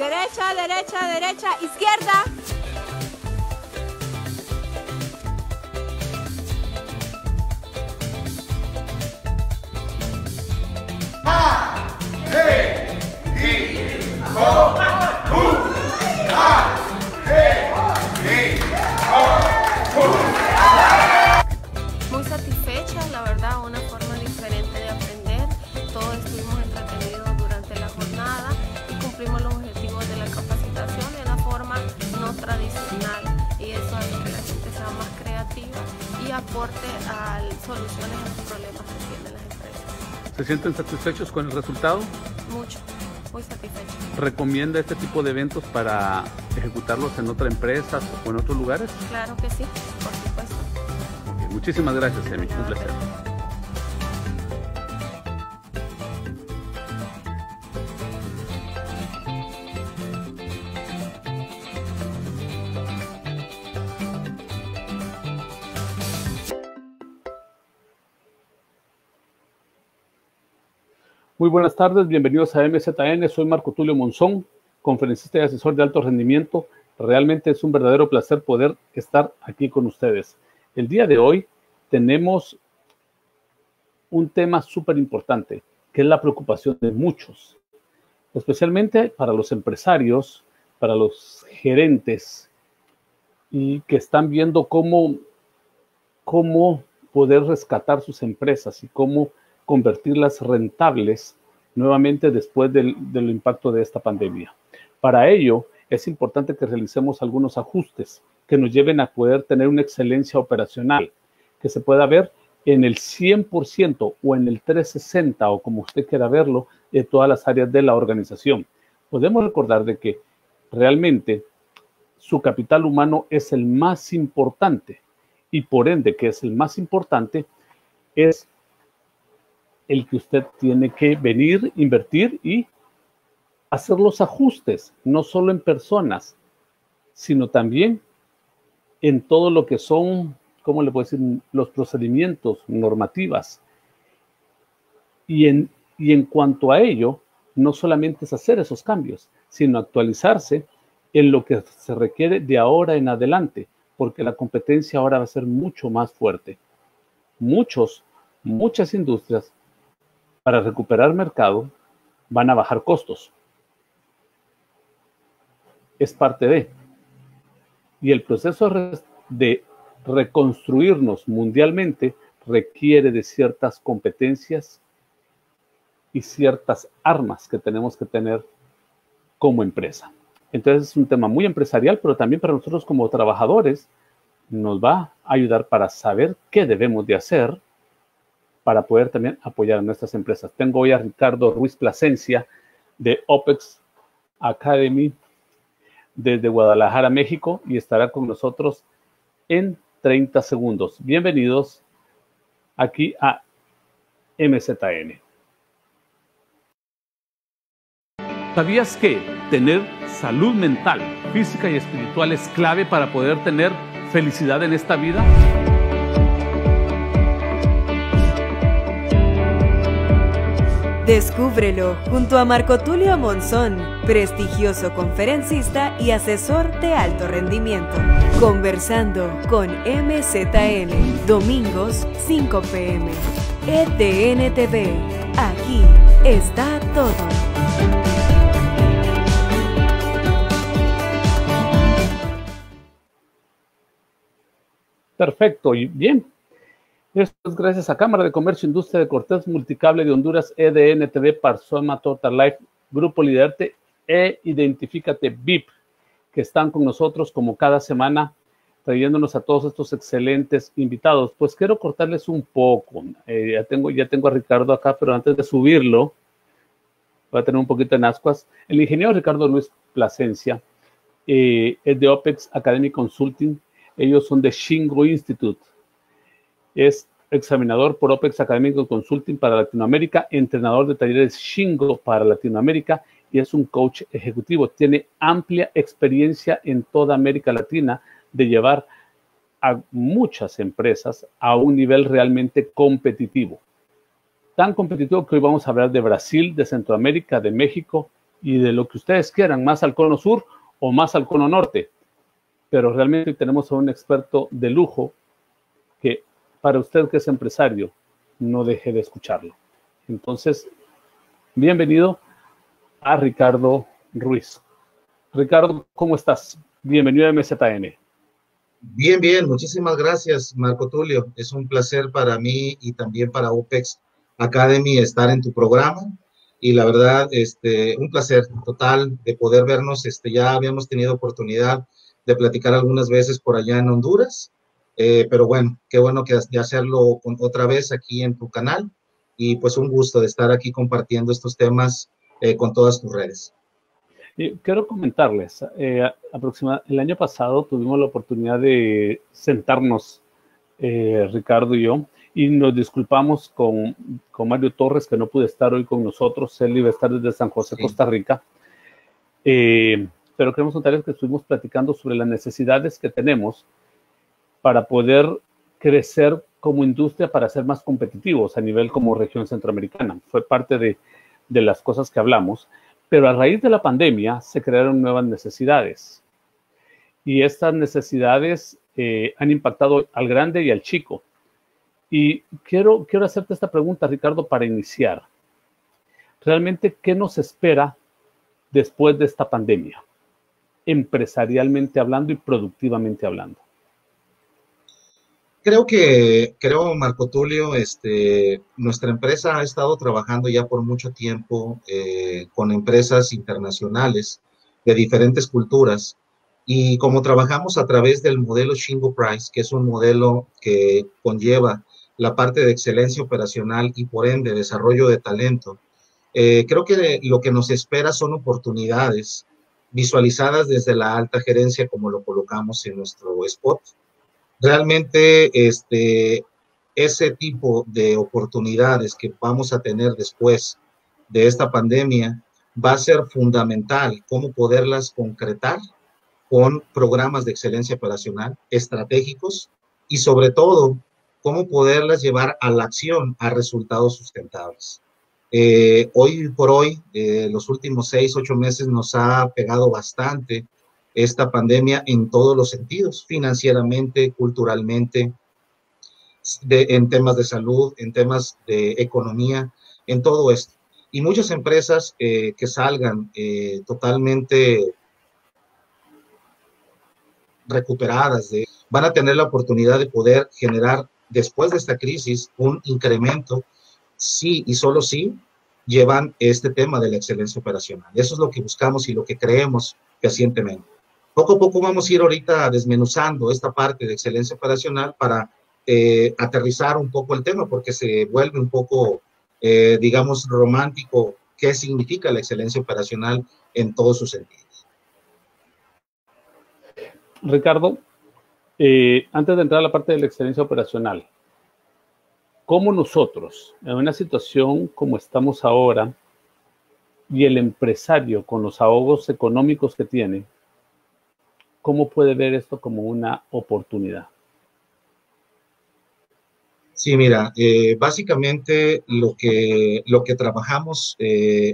Derecha, derecha, derecha, izquierda. Muy satisfecha, la verdad, una forma diferente de aprender. Todos estuvimos entretenidos durante la jornada y cumplimos los objetivos de la capacitación de una forma no tradicional, y eso hace que la gente sea más creativa y aporte a soluciones a los problemas que tienen las empresas. ¿Se sienten satisfechos con el resultado? Mucho, muy satisfechos. ¿Recomienda este tipo de eventos para ejecutarlos en otras empresas o en otros lugares? Claro que sí, por supuesto. Okay, muchísimas gracias, Emi. Un placer. Muy buenas tardes, bienvenidos a MZN. Soy Marco Tulio Monzón, conferencista y asesor de alto rendimiento. Realmente es un verdadero placer poder estar aquí con ustedes. El día de hoy tenemos un tema súper importante, que es la preocupación de muchos, especialmente para los empresarios, para los gerentes, y que están viendo cómo poder rescatar sus empresas y cómo convertirlas rentables nuevamente después del impacto de esta pandemia. Para ello, es importante que realicemos algunos ajustes que nos lleven a poder tener una excelencia operacional, que se pueda ver en el 100% o en el 360, o como usted quiera verlo, de todas las áreas de la organización. Podemos recordar de que realmente su capital humano es el más importante, y por ende que es el más importante, es el que usted tiene que venir, invertir y hacer los ajustes, no solo en personas, sino también en todo lo que son, ¿cómo le puedo decir?, los procedimientos, normativas. Y en cuanto a ello, no solamente es hacer esos cambios, sino actualizarse en lo que se requiere de ahora en adelante, porque la competencia ahora va a ser mucho más fuerte. Muchas industrias, para recuperar mercado, van a bajar costos. Es parte de. Y el proceso de reconstruirnos mundialmente requiere de ciertas competencias y ciertas armas que tenemos que tener como empresa. Entonces es un tema muy empresarial, pero también para nosotros como trabajadores nos va a ayudar para saber qué debemos de hacer para poder también apoyar a nuestras empresas. Tengo hoy a Ricardo Ruiz Plasencia de OPEX Academy desde Guadalajara, México, y estará con nosotros en 30 segundos. Bienvenidos aquí a MZN. ¿Sabías que tener salud mental, física y espiritual es clave para poder tener felicidad en esta vida? Descúbrelo junto a Marco Tulio Monzón, prestigioso conferencista y asesor de alto rendimiento. Conversando con MZN, domingos 5 p.m. ETN TV, aquí está todo. Perfecto, y bien. Esto es gracias a Cámara de Comercio e Industria de Cortés Multicable de Honduras, EDN TV, Parsoma, Total Life, Grupo Liderte e Identifícate VIP, que están con nosotros como cada semana, trayéndonos a todos estos excelentes invitados. Pues quiero cortarles un poco. Ya tengo a Ricardo acá, pero antes de subirlo, voy a tener un poquito en ascuas. El ingeniero Ricardo Luis Plasencia es de OPEX Academy Consulting. Ellos son de Shingo Institute. Es examinador por OPEX Académico Consulting para Latinoamérica, entrenador de talleres Shingo para Latinoamérica y es un coach ejecutivo. Tiene amplia experiencia en toda América Latina de llevar a muchas empresas a un nivel realmente competitivo. Tan competitivo que hoy vamos a hablar de Brasil, de Centroamérica, de México y de lo que ustedes quieran, más al cono sur o más al cono norte. Pero realmente tenemos a un experto de lujo que para usted que es empresario, no deje de escucharlo. Entonces, bienvenido a Ricardo Ruiz. Ricardo, ¿cómo estás? Bienvenido a MZN. Bien, bien, muchísimas gracias, Marco Tulio. Es un placer para mí y también para OPEX Academy estar en tu programa. Y la verdad, un placer total de poder vernos. Ya habíamos tenido oportunidad de platicar algunas veces por allá en Honduras, pero bueno, qué bueno de hacerlo otra vez aquí en tu canal. Y pues un gusto de estar aquí compartiendo estos temas con todas tus redes. Quiero comentarles, el año pasado tuvimos la oportunidad de sentarnos, Ricardo y yo, y nos disculpamos con Mario Torres, que no pude estar hoy con nosotros. Él iba a estar desde San José, Costa Rica. Pero queremos contarles que estuvimos platicando sobre las necesidades que tenemos para poder crecer como industria, para ser más competitivos a nivel como región centroamericana. Fue parte de las cosas que hablamos. Pero a raíz de la pandemia se crearon nuevas necesidades. Y estas necesidades han impactado al grande y al chico. Y quiero hacerte esta pregunta, Ricardo, para iniciar. ¿Realmente qué nos espera después de esta pandemia? Empresarialmente hablando y productivamente hablando. Creo, Marco Tulio, nuestra empresa ha estado trabajando ya por mucho tiempo con empresas internacionales de diferentes culturas, y como trabajamos a través del modelo Shingo Price, que es un modelo que conlleva la parte de excelencia operacional y por ende desarrollo de talento, creo que lo que nos espera son oportunidades visualizadas desde la alta gerencia, como lo colocamos en nuestro spot. Realmente ese tipo de oportunidades que vamos a tener después de esta pandemia va a ser fundamental cómo poderlas concretar con programas de excelencia operacional estratégicos y sobre todo cómo poderlas llevar a la acción a resultados sustentables. Hoy por hoy, los últimos 6-8 meses nos ha pegado bastante esta pandemia en todos los sentidos, financieramente, culturalmente, en temas de salud, en temas de economía, en todo esto. Y muchas empresas que salgan totalmente recuperadas van a tener la oportunidad de poder generar después de esta crisis un incremento, sí y solo sí llevan este tema de la excelencia operacional. Eso es lo que buscamos y lo que creemos fehacientemente. Poco a poco vamos a ir ahorita desmenuzando esta parte de excelencia operacional para aterrizar un poco el tema, porque se vuelve un poco, digamos, romántico qué significa la excelencia operacional en todos sus sentidos. Ricardo, antes de entrar a la parte de la excelencia operacional, ¿cómo nosotros, en una situación como estamos ahora, y el empresario con los ahorros económicos que tiene, cómo puede ver esto como una oportunidad? Sí, mira, básicamente lo que trabajamos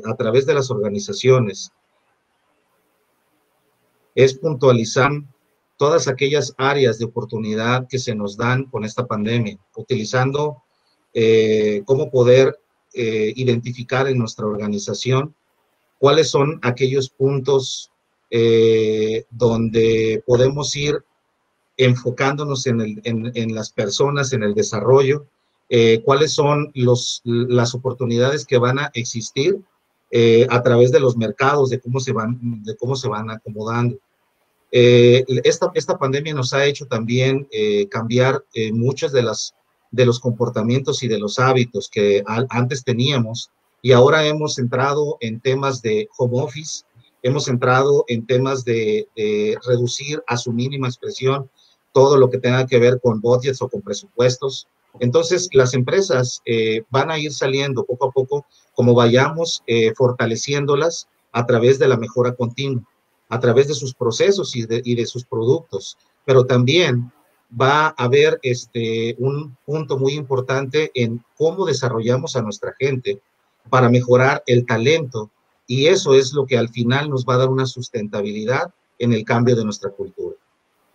a través de las organizaciones es puntualizar todas aquellas áreas de oportunidad que se nos dan con esta pandemia, utilizando cómo poder identificar en nuestra organización cuáles son aquellos puntos donde podemos ir enfocándonos en las personas, en el desarrollo, cuáles son las oportunidades que van a existir a través de los mercados, de cómo se van acomodando. Esta pandemia nos ha hecho también cambiar muchos de los comportamientos y de los hábitos que antes teníamos, y ahora hemos entrado en temas de home office, hemos entrado en temas de reducir a su mínima expresión todo lo que tenga que ver con budgets o con presupuestos. Entonces, las empresas van a ir saliendo poco a poco, como vayamos fortaleciéndolas a través de la mejora continua, a través de sus procesos y de sus productos. Pero también va a haber un punto muy importante en cómo desarrollamos a nuestra gente para mejorar el talento Y eso es lo que al final nos va a dar una sustentabilidad en el cambio de nuestra cultura.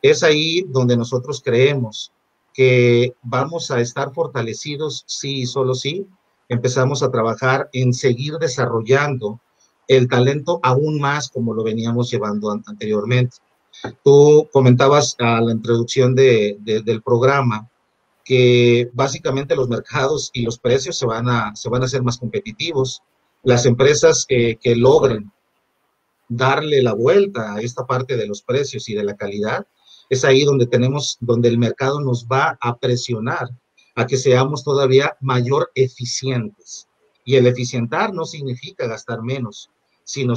Es ahí donde nosotros creemos que vamos a estar fortalecidos, sí y solo sí, empezamos a trabajar en seguir desarrollando el talento aún más como lo veníamos llevando anteriormente. Tú comentabas a la introducción del programa que básicamente los mercados y los precios se van a hacer más competitivos. Las empresas que logren darle la vuelta a esta parte de los precios y de la calidad, es ahí donde el mercado nos va a presionar a que seamos todavía mayor eficientes. Y el eficientar no significa gastar menos, sino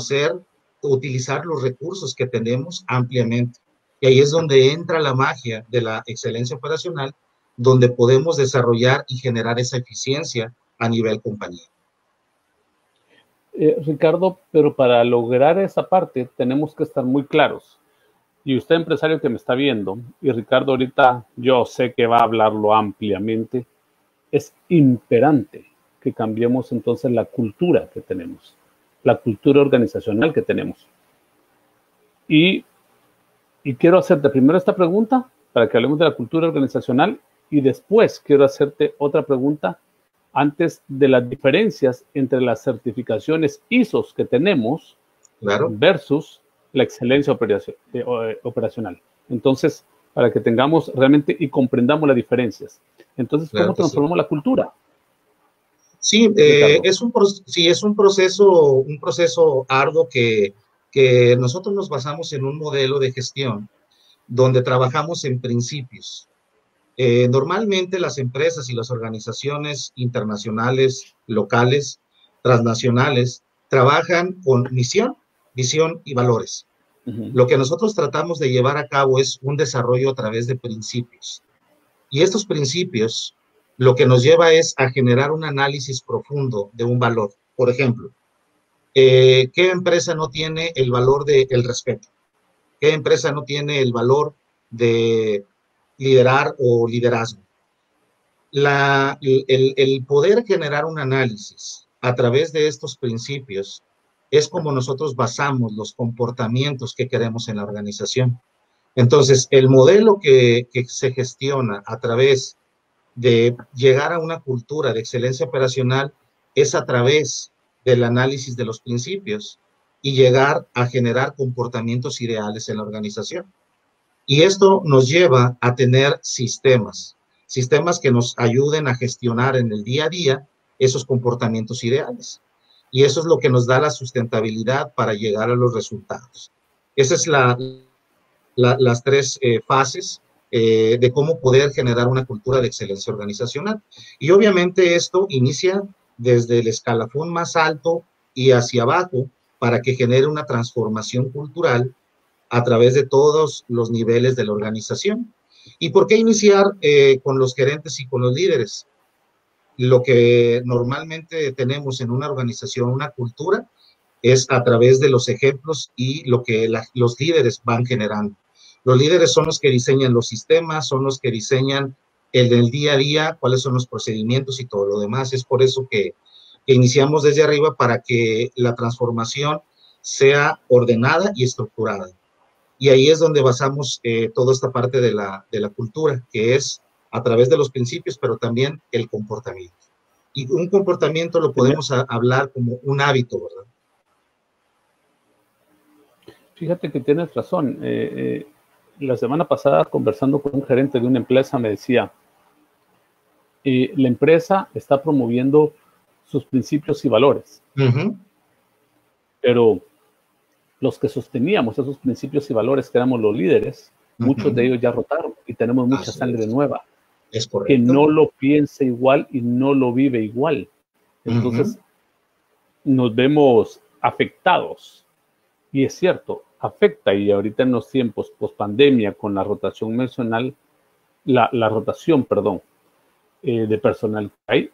utilizar los recursos que tenemos ampliamente. Y ahí es donde entra la magia de la excelencia operacional, donde podemos desarrollar y generar esa eficiencia a nivel compañía. Ricardo, pero para lograr esa parte tenemos que estar muy claros. Y usted, empresario que me está viendo, y Ricardo ahorita yo sé que va a hablarlo ampliamente, es imperante que cambiemos entonces la cultura que tenemos, la cultura organizacional que tenemos. Y quiero hacerte primero esta pregunta para que hablemos de la cultura organizacional y después quiero hacerte otra pregunta antes de las diferencias entre las certificaciones ISO que tenemos, claro, versus la excelencia operacional. Entonces, para que tengamos realmente y comprendamos las diferencias. Entonces, ¿cómo transformamos la cultura? Sí, es un proceso arduo que nosotros nos basamos en un modelo de gestión donde trabajamos en principios. Normalmente las empresas y las organizaciones internacionales, locales, transnacionales, trabajan con misión, visión y valores. Lo que nosotros tratamos de llevar a cabo es un desarrollo a través de principios. Y estos principios lo que nos lleva es a generar un análisis profundo de un valor. Por ejemplo, ¿qué empresa no tiene el valor del respeto? ¿Qué empresa no tiene el valor de liderar o liderazgo? El poder generar un análisis a través de estos principios es como nosotros basamos los comportamientos que queremos en la organización. Entonces, el modelo que se gestiona a través de llegar a una cultura de excelencia operacional es a través del análisis de los principios y llegar a generar comportamientos ideales en la organización. Y esto nos lleva a tener sistemas que nos ayuden a gestionar en el día a día esos comportamientos ideales. Y eso es lo que nos da la sustentabilidad para llegar a los resultados. Esas es las tres fases de cómo poder generar una cultura de excelencia organizacional. Y obviamente esto inicia desde el escalafón más alto y hacia abajo para que genere una transformación cultural a través de todos los niveles de la organización. ¿Y por qué iniciar con los gerentes y con los líderes? Lo que normalmente tenemos en una organización, una cultura, es a través de los ejemplos y lo que los líderes van generando. Los líderes son los que diseñan los sistemas, son los que diseñan el del día a día, cuáles son los procedimientos y todo lo demás. Es por eso que iniciamos desde arriba para que la transformación sea ordenada y estructurada. Y ahí es donde basamos toda esta parte de la cultura, que es a través de los principios, pero también el comportamiento. Y un comportamiento lo podemos hablar como un hábito, ¿verdad? Fíjate que tienes razón. La semana pasada, conversando con un gerente de una empresa, me decía, la empresa está promoviendo sus principios y valores, pero los que sosteníamos esos principios y valores, que éramos los líderes, muchos de ellos ya rotaron y tenemos mucha sangre nueva. Es correcto. Que no lo piensa igual y no lo vive igual. Entonces, nos vemos afectados. Y es cierto, afecta, y ahorita en los tiempos post-pandemia, con la rotación mencional, la rotación, de personal que hay,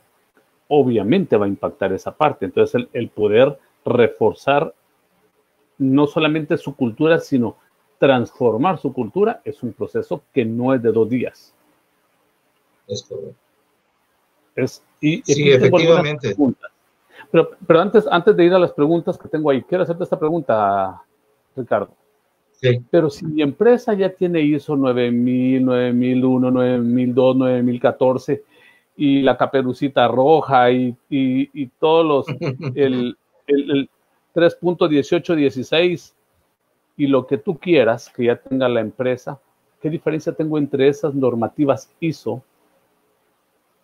obviamente va a impactar esa parte. Entonces, el poder reforzar no solamente su cultura, sino transformar su cultura, es un proceso que no es de 2 días. Es correcto. Sí, efectivamente. Pero antes de ir a las preguntas que tengo ahí, quiero hacerte esta pregunta, Ricardo. Sí. Pero si mi empresa ya tiene ISO 9000, 9001, 9002, 9014 y la caperucita roja y todos el 3.1816 y lo que tú quieras que ya tenga la empresa, ¿qué diferencia tengo entre esas normativas ISO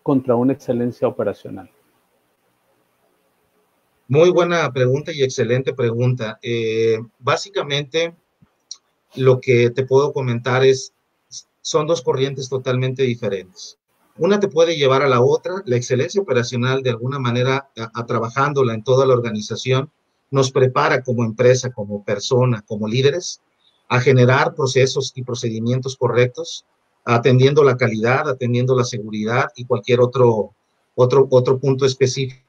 contra una excelencia operacional? Muy buena pregunta y excelente pregunta. Básicamente, lo que te puedo comentar son dos corrientes totalmente diferentes. Una te puede llevar a la otra. La excelencia operacional, de alguna manera, trabajándola en toda la organización, nos prepara como empresa, como persona, como líderes, a generar procesos y procedimientos correctos, atendiendo la calidad, atendiendo la seguridad y cualquier otro punto específico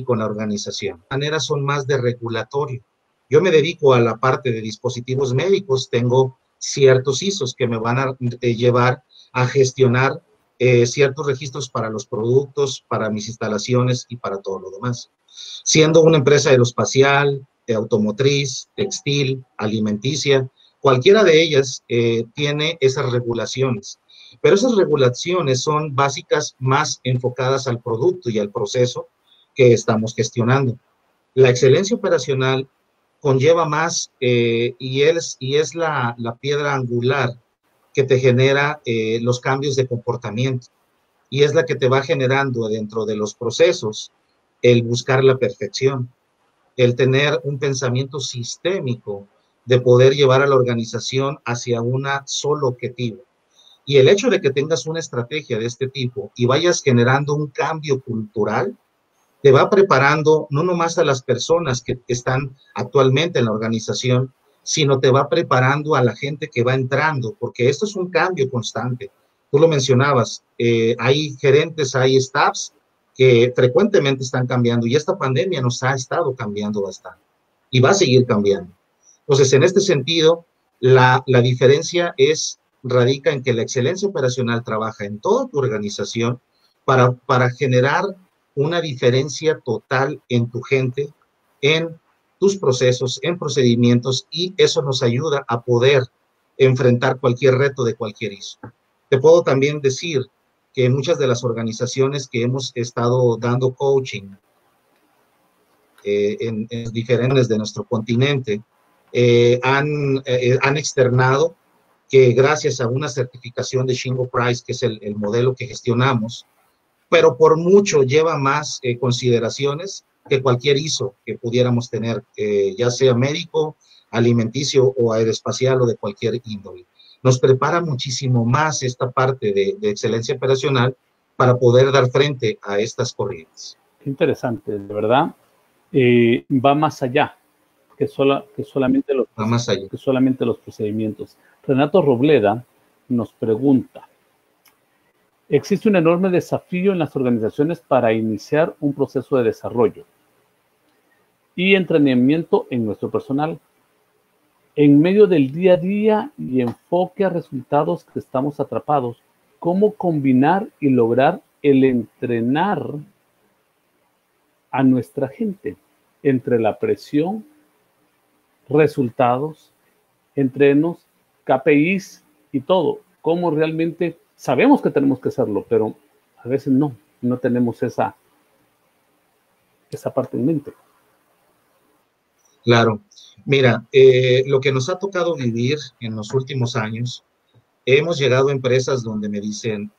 con la organización. De manera son más de regulatorio. Yo me dedico a la parte de dispositivos médicos, tengo ciertos ISOs que me van a llevar a gestionar ciertos registros para los productos, para mis instalaciones y para todo lo demás. Siendo una empresa aeroespacial, automotriz, textil, alimenticia, cualquiera de ellas tiene esas regulaciones. Pero esas regulaciones son básicas, más enfocadas al producto y al proceso que estamos gestionando. La excelencia operacional conlleva más y es la piedra angular que te genera los cambios de comportamiento y es la que te va generando dentro de los procesos el buscar la perfección, el tener un pensamiento sistémico de poder llevar a la organización hacia un solo objetivo. Y el hecho de que tengas una estrategia de este tipo y vayas generando un cambio cultural, te va preparando no nomás a las personas que están actualmente en la organización, sino te va preparando a la gente que va entrando, porque esto es un cambio constante. Tú lo mencionabas, hay gerentes, hay staffs que frecuentemente están cambiando y esta pandemia nos ha estado cambiando bastante y va a seguir cambiando. Entonces, en este sentido, la diferencia radica en que la excelencia operacional trabaja en toda tu organización para generar una diferencia total en tu gente, en tus procesos, en procedimientos, y eso nos ayuda a poder enfrentar cualquier reto de cualquier ISO. Te puedo también decir que muchas de las organizaciones que hemos estado dando coaching en diferentes de nuestro continente han externado que gracias a una certificación de Shingo Price, que es el modelo que gestionamos, pero por mucho lleva más consideraciones que cualquier ISO que pudiéramos tener, ya sea médico, alimenticio o aeroespacial o de cualquier índole. Nos prepara muchísimo más esta parte de excelencia operacional para poder dar frente a estas corrientes. Qué interesante, de verdad. Va más allá que solamente los procedimientos. Renato Robleda nos pregunta: existe un enorme desafío en las organizaciones para iniciar un proceso de desarrollo y entrenamiento en nuestro personal. En medio del día a día y enfoque a resultados que estamos atrapados, ¿cómo combinar y lograr el entrenar a nuestra gente entre la presión, resultados, entrenos, KPIs y todo? ¿Cómo realmente sabemos que tenemos que hacerlo, pero a veces no tenemos esa parte en mente? Claro. Mira, lo que nos ha tocado vivir en los últimos años, hemos llegado a empresas donde me dicen: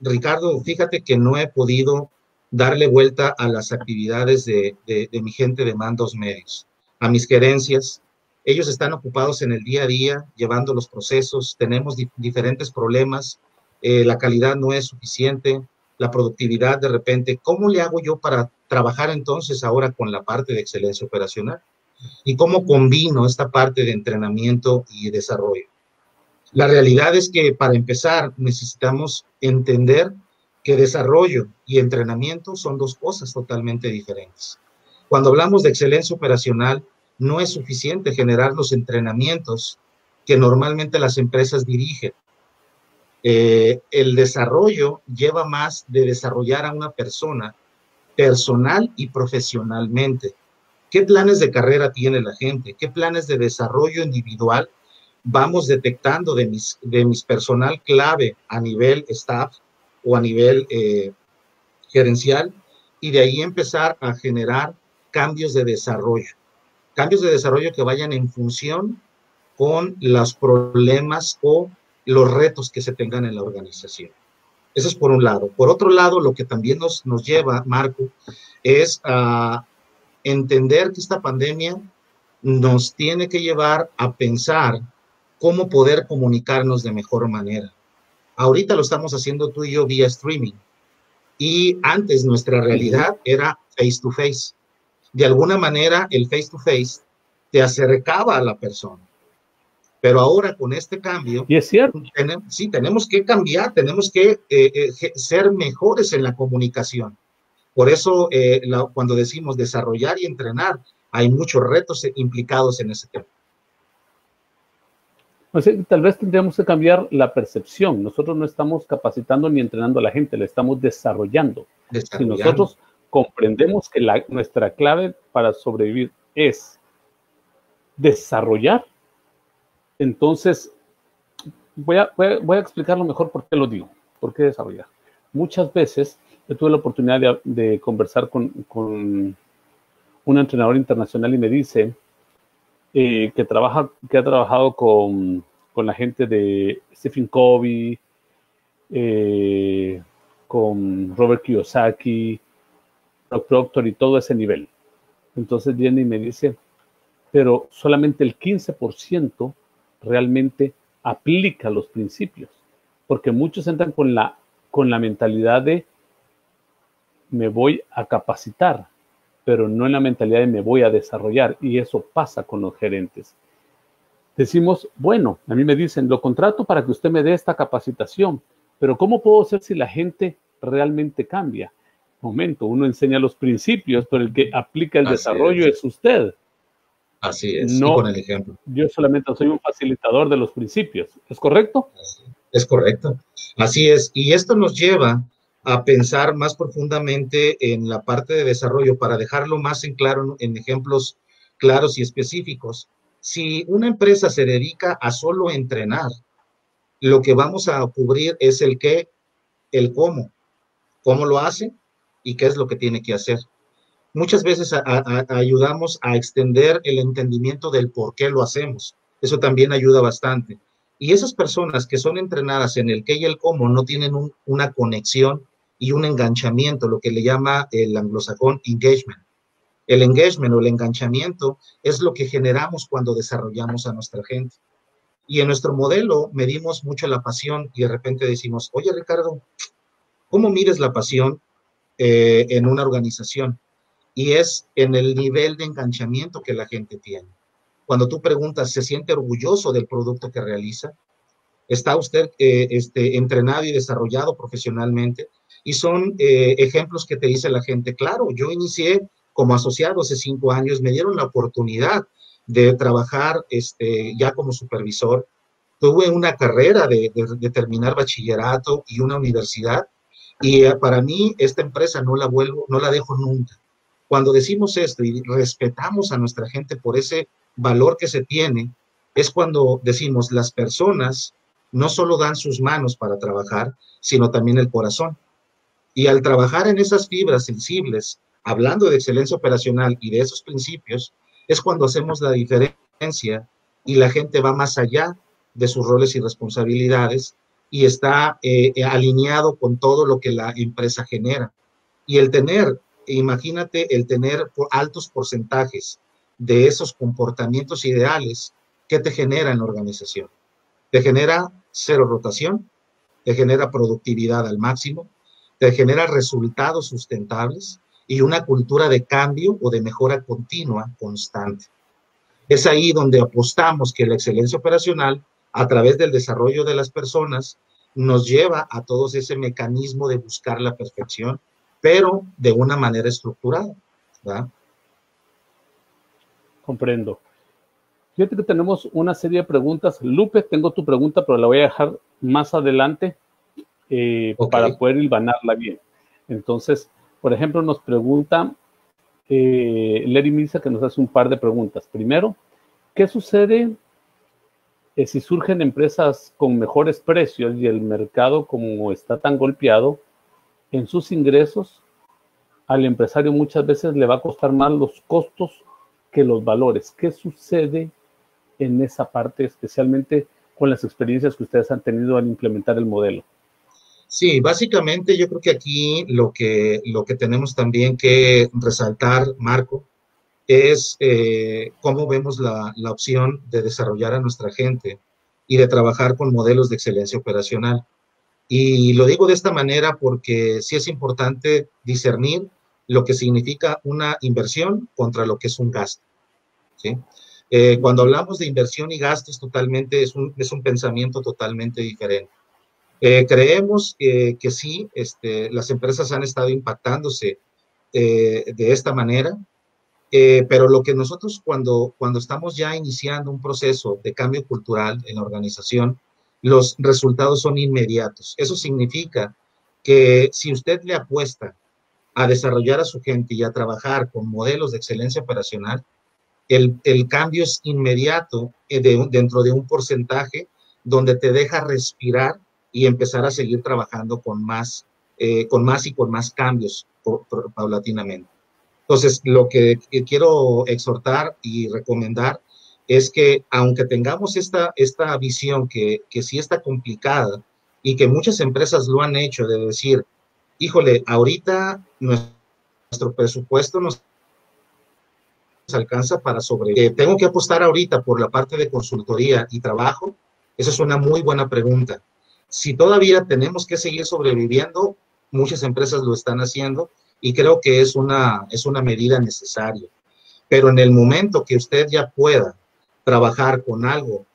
Ricardo, fíjate que no he podido darle vuelta a las actividades de mi gente de mandos medios, a mis gerencias. Ellos están ocupados en el día a día, llevando los procesos, tenemos diferentes problemas, la calidad no es suficiente, la productividad de repente. ¿Cómo le hago yo para trabajar entonces ahora con la parte de excelencia operacional? ¿Y cómo combino esta parte de entrenamiento y desarrollo? La realidad es que para empezar necesitamos entender que desarrollo y entrenamiento son dos cosas totalmente diferentes. Cuando hablamos de excelencia operacional, no es suficiente generar los entrenamientos que normalmente las empresas dirigen. El desarrollo lleva más de desarrollar a una persona personal y profesionalmente. ¿Qué planes de carrera tiene la gente? ¿Qué planes de desarrollo individual vamos detectando de mis personal clave a nivel staff o a nivel gerencial? Y de ahí empezar a generar cambios de desarrollo que vayan en función con los problemas o los retos que se tengan en la organización. Eso es por un lado. Por otro lado, lo que también nos lleva, Marco, es a entender que esta pandemia nos tiene que llevar a pensar cómo poder comunicarnos de mejor manera. Ahorita lo estamos haciendo tú y yo vía streaming. Y antes nuestra realidad era face to face. De alguna manera el face to face te acercaba a la persona. Pero ahora con este cambio, y es cierto, sí, tenemos que cambiar, tenemos que ser mejores en la comunicación. Por eso cuando decimos desarrollar y entrenar, hay muchos retos implicados en ese tema. O sea, tal vez tendríamos que cambiar la percepción. Nosotros no estamos capacitando ni entrenando a la gente, la estamos desarrollando. Si nosotros comprendemos que nuestra clave para sobrevivir es desarrollar, entonces voy a explicarlo mejor por qué lo digo, por qué desarrollar. Muchas veces yo tuve la oportunidad de conversar con un entrenador internacional y me dice que ha trabajado con la gente de Stephen Covey, con Robert Kiyosaki, Brock Proctor y todo ese nivel. Entonces viene y me dice, pero solamente el 15% realmente aplica los principios, porque muchos entran con la mentalidad de me voy a capacitar, pero no en la mentalidad de me voy a desarrollar, y eso pasa con los gerentes. Decimos, bueno, a mí me dicen, lo contrato para que usted me dé esta capacitación, pero ¿cómo puedo hacer si la gente realmente cambia? Momento, uno enseña los principios, pero el que aplica el desarrollo es usted. Así es, no, y con el ejemplo. Yo solamente soy un facilitador de los principios, ¿es correcto? Es correcto, así es, y esto nos lleva a pensar más profundamente en la parte de desarrollo para dejarlo más en claro, en ejemplos claros y específicos. Si una empresa se dedica a solo entrenar, lo que vamos a cubrir es el qué, el cómo lo hace y qué es lo que tiene que hacer. Muchas veces ayudamos a extender el entendimiento del por qué lo hacemos. Eso también ayuda bastante. Y esas personas que son entrenadas en el qué y el cómo no tienen una conexión y un enganchamiento, lo que le llama el anglosajón engagement. El engagement o el enganchamiento es lo que generamos cuando desarrollamos a nuestra gente. Y en nuestro modelo medimos mucho la pasión y de repente decimos, oye Ricardo, ¿cómo mides la pasión en una organización? Y es en el nivel de enganchamiento que la gente tiene. Cuando tú preguntas, ¿se siente orgulloso del producto que realiza? ¿Está usted entrenado y desarrollado profesionalmente? Y son ejemplos que te dice la gente. Claro, yo inicié como asociado hace 5 años, me dieron la oportunidad de trabajar ya como supervisor. Tuve una carrera de terminar bachillerato y una universidad, y para mí esta empresa no la dejo nunca. Cuando decimos esto y respetamos a nuestra gente por ese valor que se tiene, es cuando decimos las personas no solo dan sus manos para trabajar, sino también el corazón. Y al trabajar en esas fibras sensibles, hablando de excelencia operacional y de esos principios, es cuando hacemos la diferencia y la gente va más allá de sus roles y responsabilidades y está alineado con todo lo que la empresa genera. Y imagínate el tener altos porcentajes de esos comportamientos ideales, ¿qué te genera en la organización? Te genera 0 rotación, te genera productividad al máximo, te genera resultados sustentables y una cultura de cambio o de mejora continua, constante. Es ahí donde apostamos que la excelencia operacional, a través del desarrollo de las personas, nos lleva a todos ese mecanismo de buscar la perfección, pero de una manera estructurada, ¿verdad? Comprendo. Fíjate que tenemos una serie de preguntas. Lupe, tengo tu pregunta, pero la voy a dejar más adelante para poder hilvanarla bien. Entonces, Por ejemplo, nos pregunta Larry Misa, que nos hace un par de preguntas. Primero, ¿qué sucede si surgen empresas con mejores precios y el mercado, como está tan golpeado en sus ingresos, al empresario muchas veces le va a costar más los costos que los valores? ¿Qué sucede en esa parte, especialmente con las experiencias que ustedes han tenido al implementar el modelo? Sí, básicamente yo creo que aquí lo que tenemos también que resaltar, Marco, es cómo vemos la opción de desarrollar a nuestra gente y de trabajar con modelos de excelencia operacional. Y lo digo de esta manera porque sí es importante discernir lo que significa una inversión contra lo que es un gasto, ¿sí? Cuando hablamos de inversión y gasto es un pensamiento totalmente diferente. Creemos que sí, las empresas han estado impactándose de esta manera, pero lo que nosotros cuando estamos ya iniciando un proceso de cambio cultural en la organización, los resultados son inmediatos. Eso significa que si usted le apuesta a desarrollar a su gente y a trabajar con modelos de excelencia operacional, el cambio es inmediato dentro de un porcentaje donde te deja respirar y empezar a seguir trabajando con más y con más cambios paulatinamente. Entonces, lo que quiero exhortar y recomendar es que, aunque tengamos esta visión que sí está complicada y que muchas empresas lo han hecho, de decir, híjole, ahorita nuestro presupuesto nos alcanza para tengo que apostar ahorita por la parte de consultoría y trabajo. Esa es una muy buena pregunta. Si todavía tenemos que seguir sobreviviendo, muchas empresas lo están haciendo y creo que es una medida necesaria. Pero en el momento que usted ya pueda trabajar con algo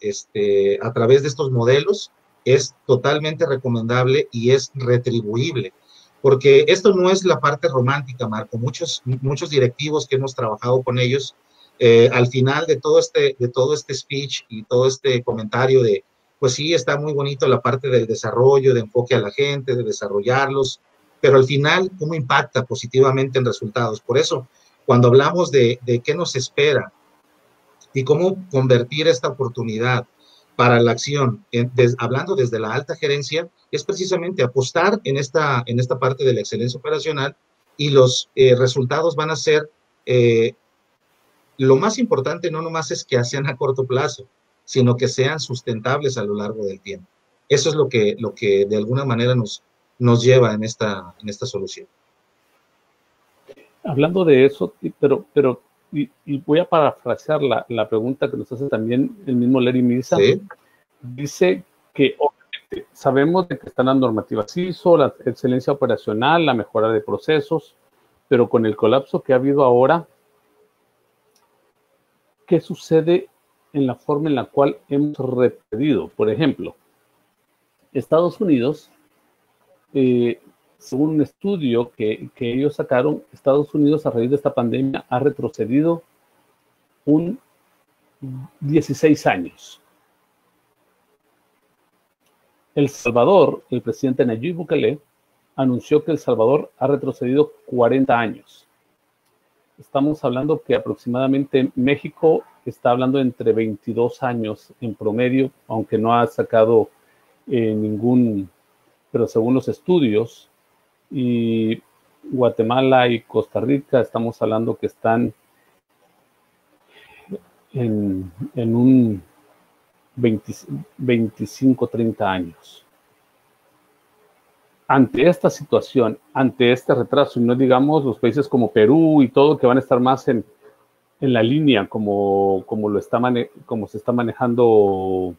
a través de estos modelos, es totalmente recomendable y es retribuible. Porque esto no es la parte romántica, Marco. Muchos directivos que hemos trabajado con ellos, al final de todo este speech y todo este comentario pues sí, está muy bonito la parte del desarrollo, de enfoque a la gente, de desarrollarlos, pero al final, ¿cómo impacta positivamente en resultados? Por eso, cuando hablamos de qué nos espera y cómo convertir esta oportunidad para la acción, hablando desde la alta gerencia, es precisamente apostar en esta parte de la excelencia operacional y los resultados van a ser, lo más importante no nomás es que sean a corto plazo, sino que sean sustentables a lo largo del tiempo. Eso es lo que de alguna manera nos lleva en esta solución. Hablando de eso, pero voy a parafrasear la pregunta que nos hace también el mismo Larry Misa. ¿Sí? Dice que obviamente sabemos de que están las normativas ISO, la excelencia operacional, la mejora de procesos, pero con el colapso que ha habido ahora, ¿qué sucede en la forma en la cual hemos retrocedido? Por ejemplo, Estados Unidos, según un estudio que ellos sacaron, Estados Unidos a raíz de esta pandemia ha retrocedido un 16 años. El Salvador, el presidente Nayib Bukele, anunció que El Salvador ha retrocedido 40 años. Estamos hablando que aproximadamente México está hablando entre 22 años en promedio, aunque no ha sacado pero según los estudios, y Guatemala y Costa Rica estamos hablando que están en un 25, 30 años. Ante esta situación, ante este retraso, y no digamos los países como Perú y todo, que van a estar más en la línea como se está manejando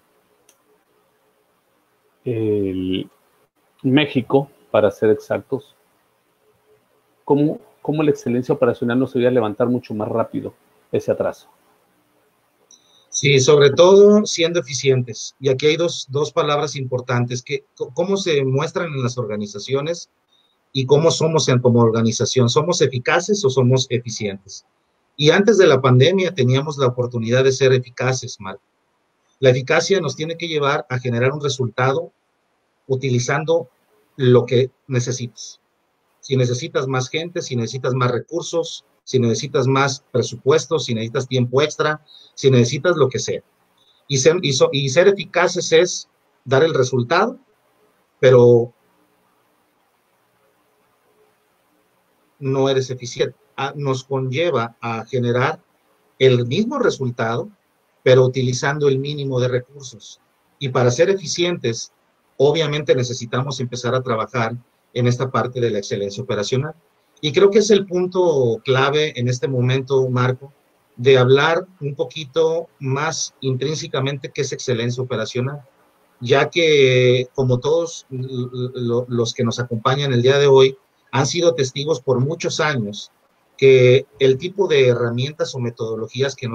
México, para ser exactos, ¿cómo la excelencia operacional nos ayuda a levantar mucho más rápido ese atraso? Sí, sobre todo siendo eficientes. Y aquí hay dos palabras importantes, cómo se muestran en las organizaciones y cómo somos como organización. ¿Somos eficaces o somos eficientes? Y antes de la pandemia teníamos la oportunidad de ser eficaces, Marco. La eficacia nos tiene que llevar a generar un resultado utilizando lo que necesitas. si necesitas más gente, si necesitas más recursos, si necesitas más presupuestos, si necesitas tiempo extra, si necesitas lo que sea. Y ser eficaces es dar el resultado, pero no eres eficiente. Nos conlleva a generar el mismo resultado, pero utilizando el mínimo de recursos. Y para ser eficientes, obviamente necesitamos empezar a trabajar en esta parte de la excelencia operacional. Y creo que es el punto clave en este momento, Marco, de hablar un poquito más intrínsecamente qué es excelencia operacional, ya que como todos los que nos acompañan el día de hoy han sido testigos por muchos años que el tipo de herramientas o metodologías que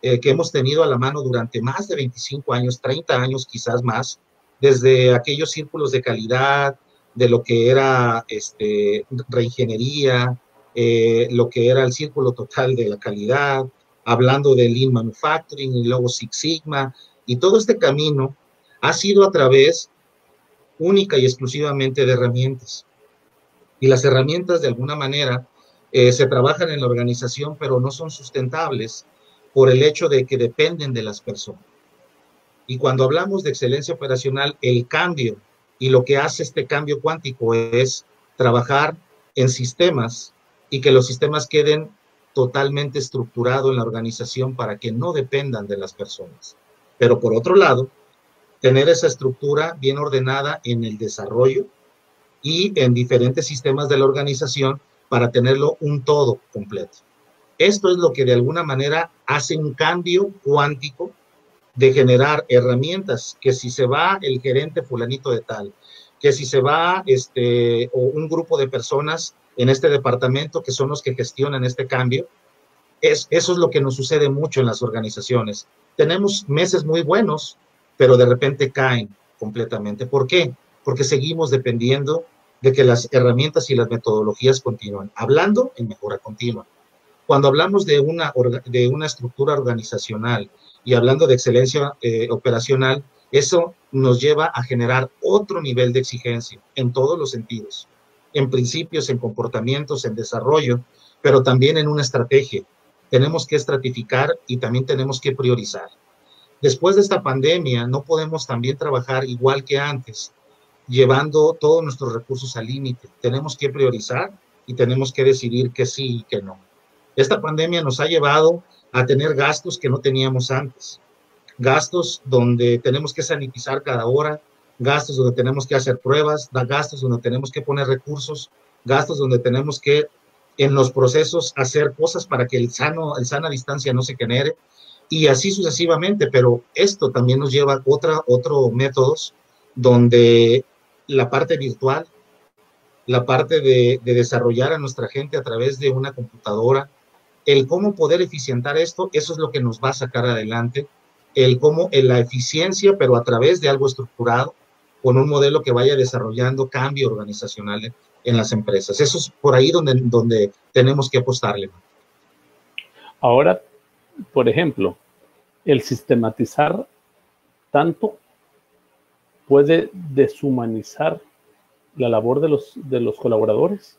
que hemos tenido a la mano durante más de 25 años, 30 años quizás más, desde aquellos círculos de calidad, de lo que era reingeniería, lo que era el círculo total de la calidad, hablando de Lean Manufacturing y luego Six Sigma, y todo este camino ha sido a través única y exclusivamente de herramientas. Y las herramientas, de alguna manera, se trabajan en la organización, pero no son sustentables por el hecho de que dependen de las personas. Y cuando hablamos de excelencia operacional, el cambio y lo que hace este cambio cuántico es trabajar en sistemas y que los sistemas queden totalmente estructurados en la organización para que no dependan de las personas. Pero por otro lado, tener esa estructura bien ordenada en el desarrollo y en diferentes sistemas de la organización para tenerlo un todo completo. Esto es lo que de alguna manera hace un cambio cuántico de generar herramientas, que si se va el gerente fulanito de tal, que si se va o un grupo de personas en este departamento que son los que gestionan este cambio, eso es lo que nos sucede mucho en las organizaciones. Tenemos meses muy buenos, pero de repente caen completamente. ¿Por qué? Porque seguimos dependiendo de que las herramientas y las metodologías continúen. Hablando en mejora continua. Cuando hablamos de una estructura organizacional y hablando de excelencia operacional, eso nos lleva a generar otro nivel de exigencia en todos los sentidos, en principios, en comportamientos, en desarrollo, pero también en una estrategia. Tenemos que estratificar y también tenemos que priorizar. Después de esta pandemia, no podemos también trabajar igual que antes, llevando todos nuestros recursos al límite. Tenemos que priorizar y tenemos que decidir que sí y que no. Esta pandemia nos ha llevado a tener gastos que no teníamos antes. Gastos donde tenemos que sanitizar cada hora, gastos donde tenemos que hacer pruebas, gastos donde tenemos que poner recursos, gastos donde tenemos que, en los procesos, hacer cosas para que el sana distancia no se genere, y así sucesivamente. Pero esto también nos lleva a otros métodos donde la parte virtual, la parte de desarrollar a nuestra gente a través de una computadora, el cómo poder eficientar esto, eso es lo que nos va a sacar adelante, la eficiencia, pero a través de algo estructurado, con un modelo que vaya desarrollando cambio organizacional en las empresas. Eso es por ahí donde tenemos que apostarle. Ahora, por ejemplo, el sistematizar tanto puede deshumanizar la labor de los colaboradores.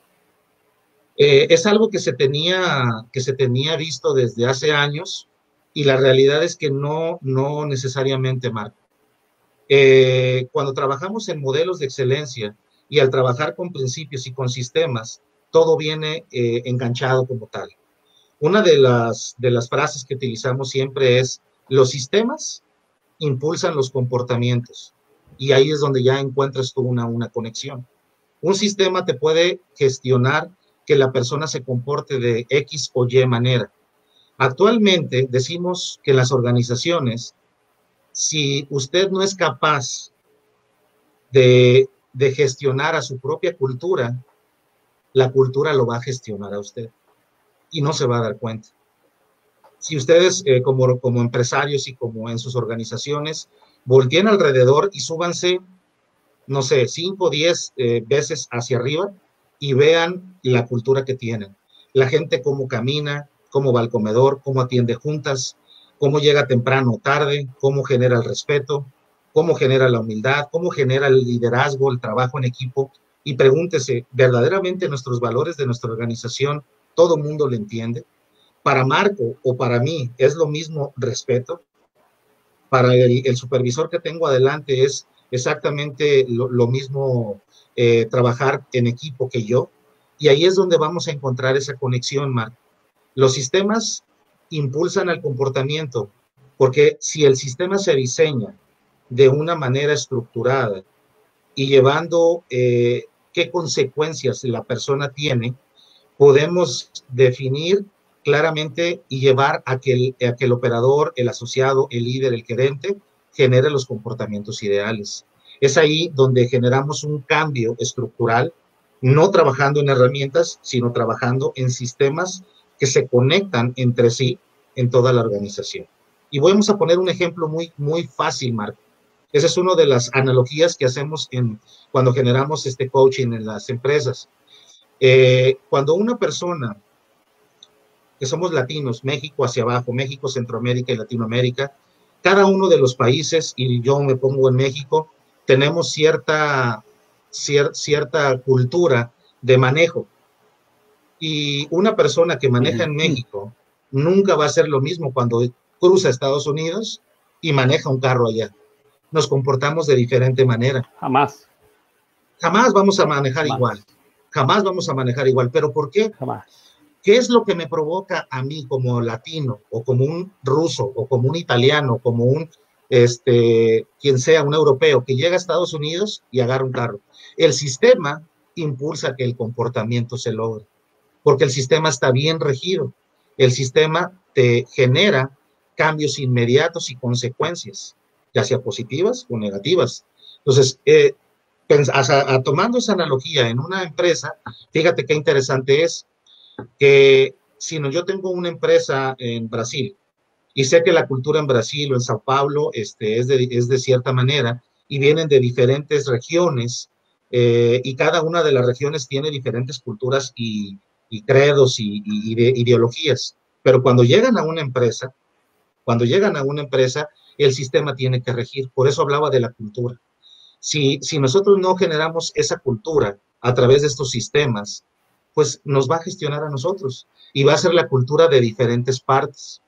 Es algo que se tenía visto desde hace años, y la realidad es que no necesariamente, Marco. Cuando trabajamos en modelos de excelencia y al trabajar con principios y con sistemas, todo viene enganchado como tal. Una de las frases que utilizamos siempre es: los sistemas impulsan los comportamientos, y ahí es donde ya encuentras tú una conexión. Un sistema te puede gestionar que la persona se comporte de X o Y manera. Actualmente decimos que las organizaciones, si usted no es capaz de gestionar a su propia cultura, la cultura lo va a gestionar a usted y no se va a dar cuenta. Si ustedes como empresarios y como en sus organizaciones, volteen alrededor y súbanse, no sé, 5 o 10 veces hacia arriba y vean la cultura que tienen. La gente cómo camina, cómo va al comedor, cómo atiende juntas, cómo llega temprano o tarde, cómo genera el respeto, cómo genera la humildad, cómo genera el liderazgo, el trabajo en equipo. y pregúntese, ¿verdaderamente nuestros valores de nuestra organización todo mundo lo entiende? Para Marco o para mí es lo mismo respeto. Para el supervisor que tengo adelante es exactamente lo mismo trabajar en equipo que yo. Y ahí es donde vamos a encontrar esa conexión, Marco. Los sistemas impulsan al comportamiento, porque si el sistema se diseña de una manera estructurada y llevando qué consecuencias la persona tiene, podemos definir claramente y llevar a que el operador, el asociado, el líder, el gerente, genere los comportamientos ideales. Es ahí donde generamos un cambio estructural, no trabajando en herramientas, sino trabajando en sistemas que se conectan entre sí en toda la organización. Y vamos a poner un ejemplo muy fácil, Marco. Esa es una de las analogías que hacemos cuando generamos este coaching en las empresas. Cuando una persona, que somos latinos, México hacia abajo, México, Centroamérica y Latinoamérica, cada uno de los países, y yo me pongo en México, tenemos cierta cultura de manejo. Y una persona que maneja en México nunca va a ser lo mismo cuando cruza Estados Unidos y maneja un carro allá. Nos comportamos de diferente manera. Jamás. Jamás vamos a manejar igual. Jamás vamos a manejar igual. ¿Pero por qué? Jamás. ¿Qué es lo que me provoca a mí como latino, o como un ruso, o como un italiano, como un, quien sea, un europeo, que llega a Estados Unidos y agarra un carro? El sistema impulsa que el comportamiento se logre, porque el sistema está bien regido. El sistema te genera cambios inmediatos y consecuencias, ya sea positivas o negativas. Entonces, tomando esa analogía en una empresa, fíjate qué interesante es que si yo tengo una empresa en Brasil y sé que la cultura en Brasil o en Sao Paulo es de cierta manera y vienen de diferentes regiones y cada una de las regiones tiene diferentes culturas y credos y ideologías, pero cuando llegan a una empresa, el sistema tiene que regir. Por eso hablaba de la cultura. Si nosotros no generamos esa cultura a través de estos sistemas, pues nos va a gestionar a nosotros y va a ser la cultura de diferentes partes.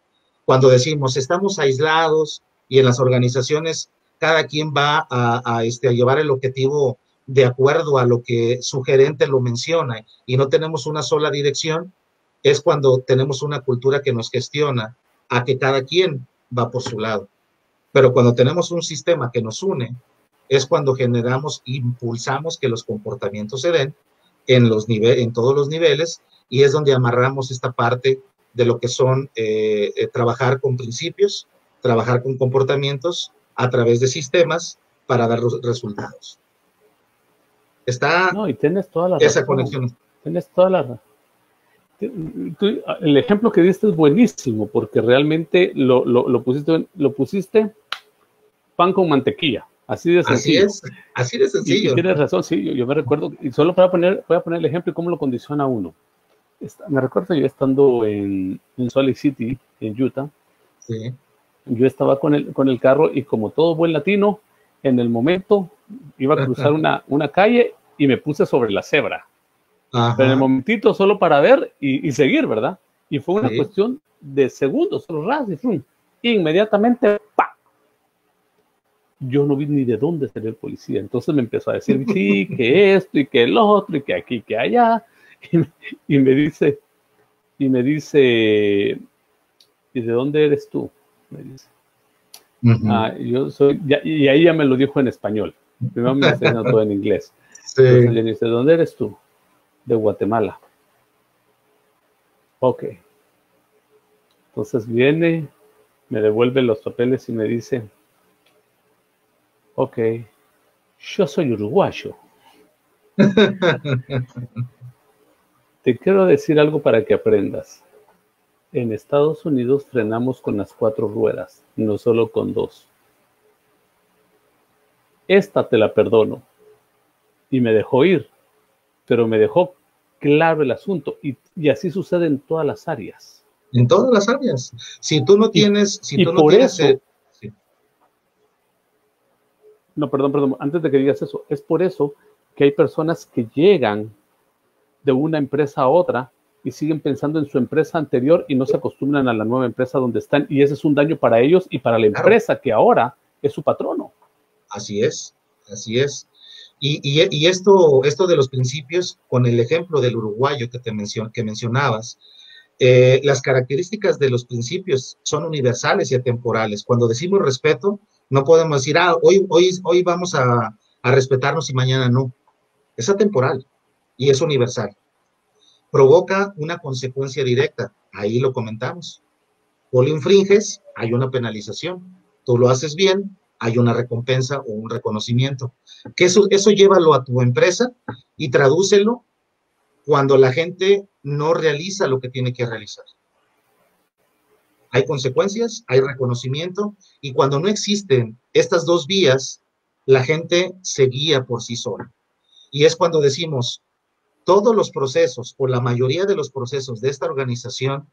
Cuando decimos estamos aislados y en las organizaciones cada quien va a llevar el objetivo de acuerdo a lo que su gerente lo menciona y no tenemos una sola dirección, es cuando tenemos una cultura que nos gestiona a que cada quien va por su lado. Pero cuando tenemos un sistema que nos une, es cuando impulsamos que los comportamientos se den en todos los niveles, y es donde amarramos esta parte de lo que son trabajar con principios, trabajar con comportamientos a través de sistemas para dar los resultados. No, y tienes toda la esa razón. Conexión. Tienes toda la razón. El ejemplo que diste es buenísimo, porque realmente lo pusiste pan con mantequilla. Así de sencillo. Así de sencillo. Y tienes razón, sí, yo me recuerdo, y solo voy a poner el ejemplo de cómo lo condiciona uno. Me recuerdo yo estando en Salt Lake City, en Utah. Sí. Yo estaba con el carro y como todo buen latino, en el momento iba a cruzar una calle y me puse sobre la cebra. Ajá. Pero en el momentito solo para ver y seguir, ¿verdad? Y fue una cuestión de segundos, solo ras y frum. Inmediatamente, ¡pa! Yo no vi ni de dónde salió el policía. Entonces me empezó a decir, sí, que esto y que el otro y que aquí, que allá. Y me dice, ¿y de dónde eres tú? Me dice. Yo soy, y ahí ya me lo dijo en español. Primero me está diciendo todo en inglés. Sí. Entonces le dice, ¿dónde eres tú? De Guatemala. Ok. Entonces viene, me devuelve los papeles y me dice, ok, yo soy uruguayo. Te quiero decir algo para que aprendas. En Estados Unidos frenamos con las 4 ruedas, no solo con 2. Esta te la perdono. Y me dejó ir, pero me dejó claro el asunto. Y así sucede en todas las áreas. En todas las áreas. Si tú no tienes... No, perdón, antes de que digas eso, es por eso que hay personas que llegan de una empresa a otra y siguen pensando en su empresa anterior y no se acostumbran a la nueva empresa donde están, y ese es un daño para ellos y para la empresa que ahora es su patrono. Así es, así es. Y esto de los principios, con el ejemplo del uruguayo que mencionabas, las características de los principios son universales y atemporales. Cuando decimos respeto, no podemos decir, hoy vamos a respetarnos y mañana no. Es atemporal y es universal. Provoca una consecuencia directa, ahí lo comentamos. Tú lo infringes, hay una penalización. Tú lo haces bien, hay una recompensa o un reconocimiento. Que eso llévalo a tu empresa y tradúcelo cuando la gente no realiza lo que tiene que realizar. Hay consecuencias, hay reconocimiento, y cuando no existen estas dos vías, la gente se guía por sí sola. Y es cuando decimos, todos los procesos, o la mayoría de los procesos de esta organización,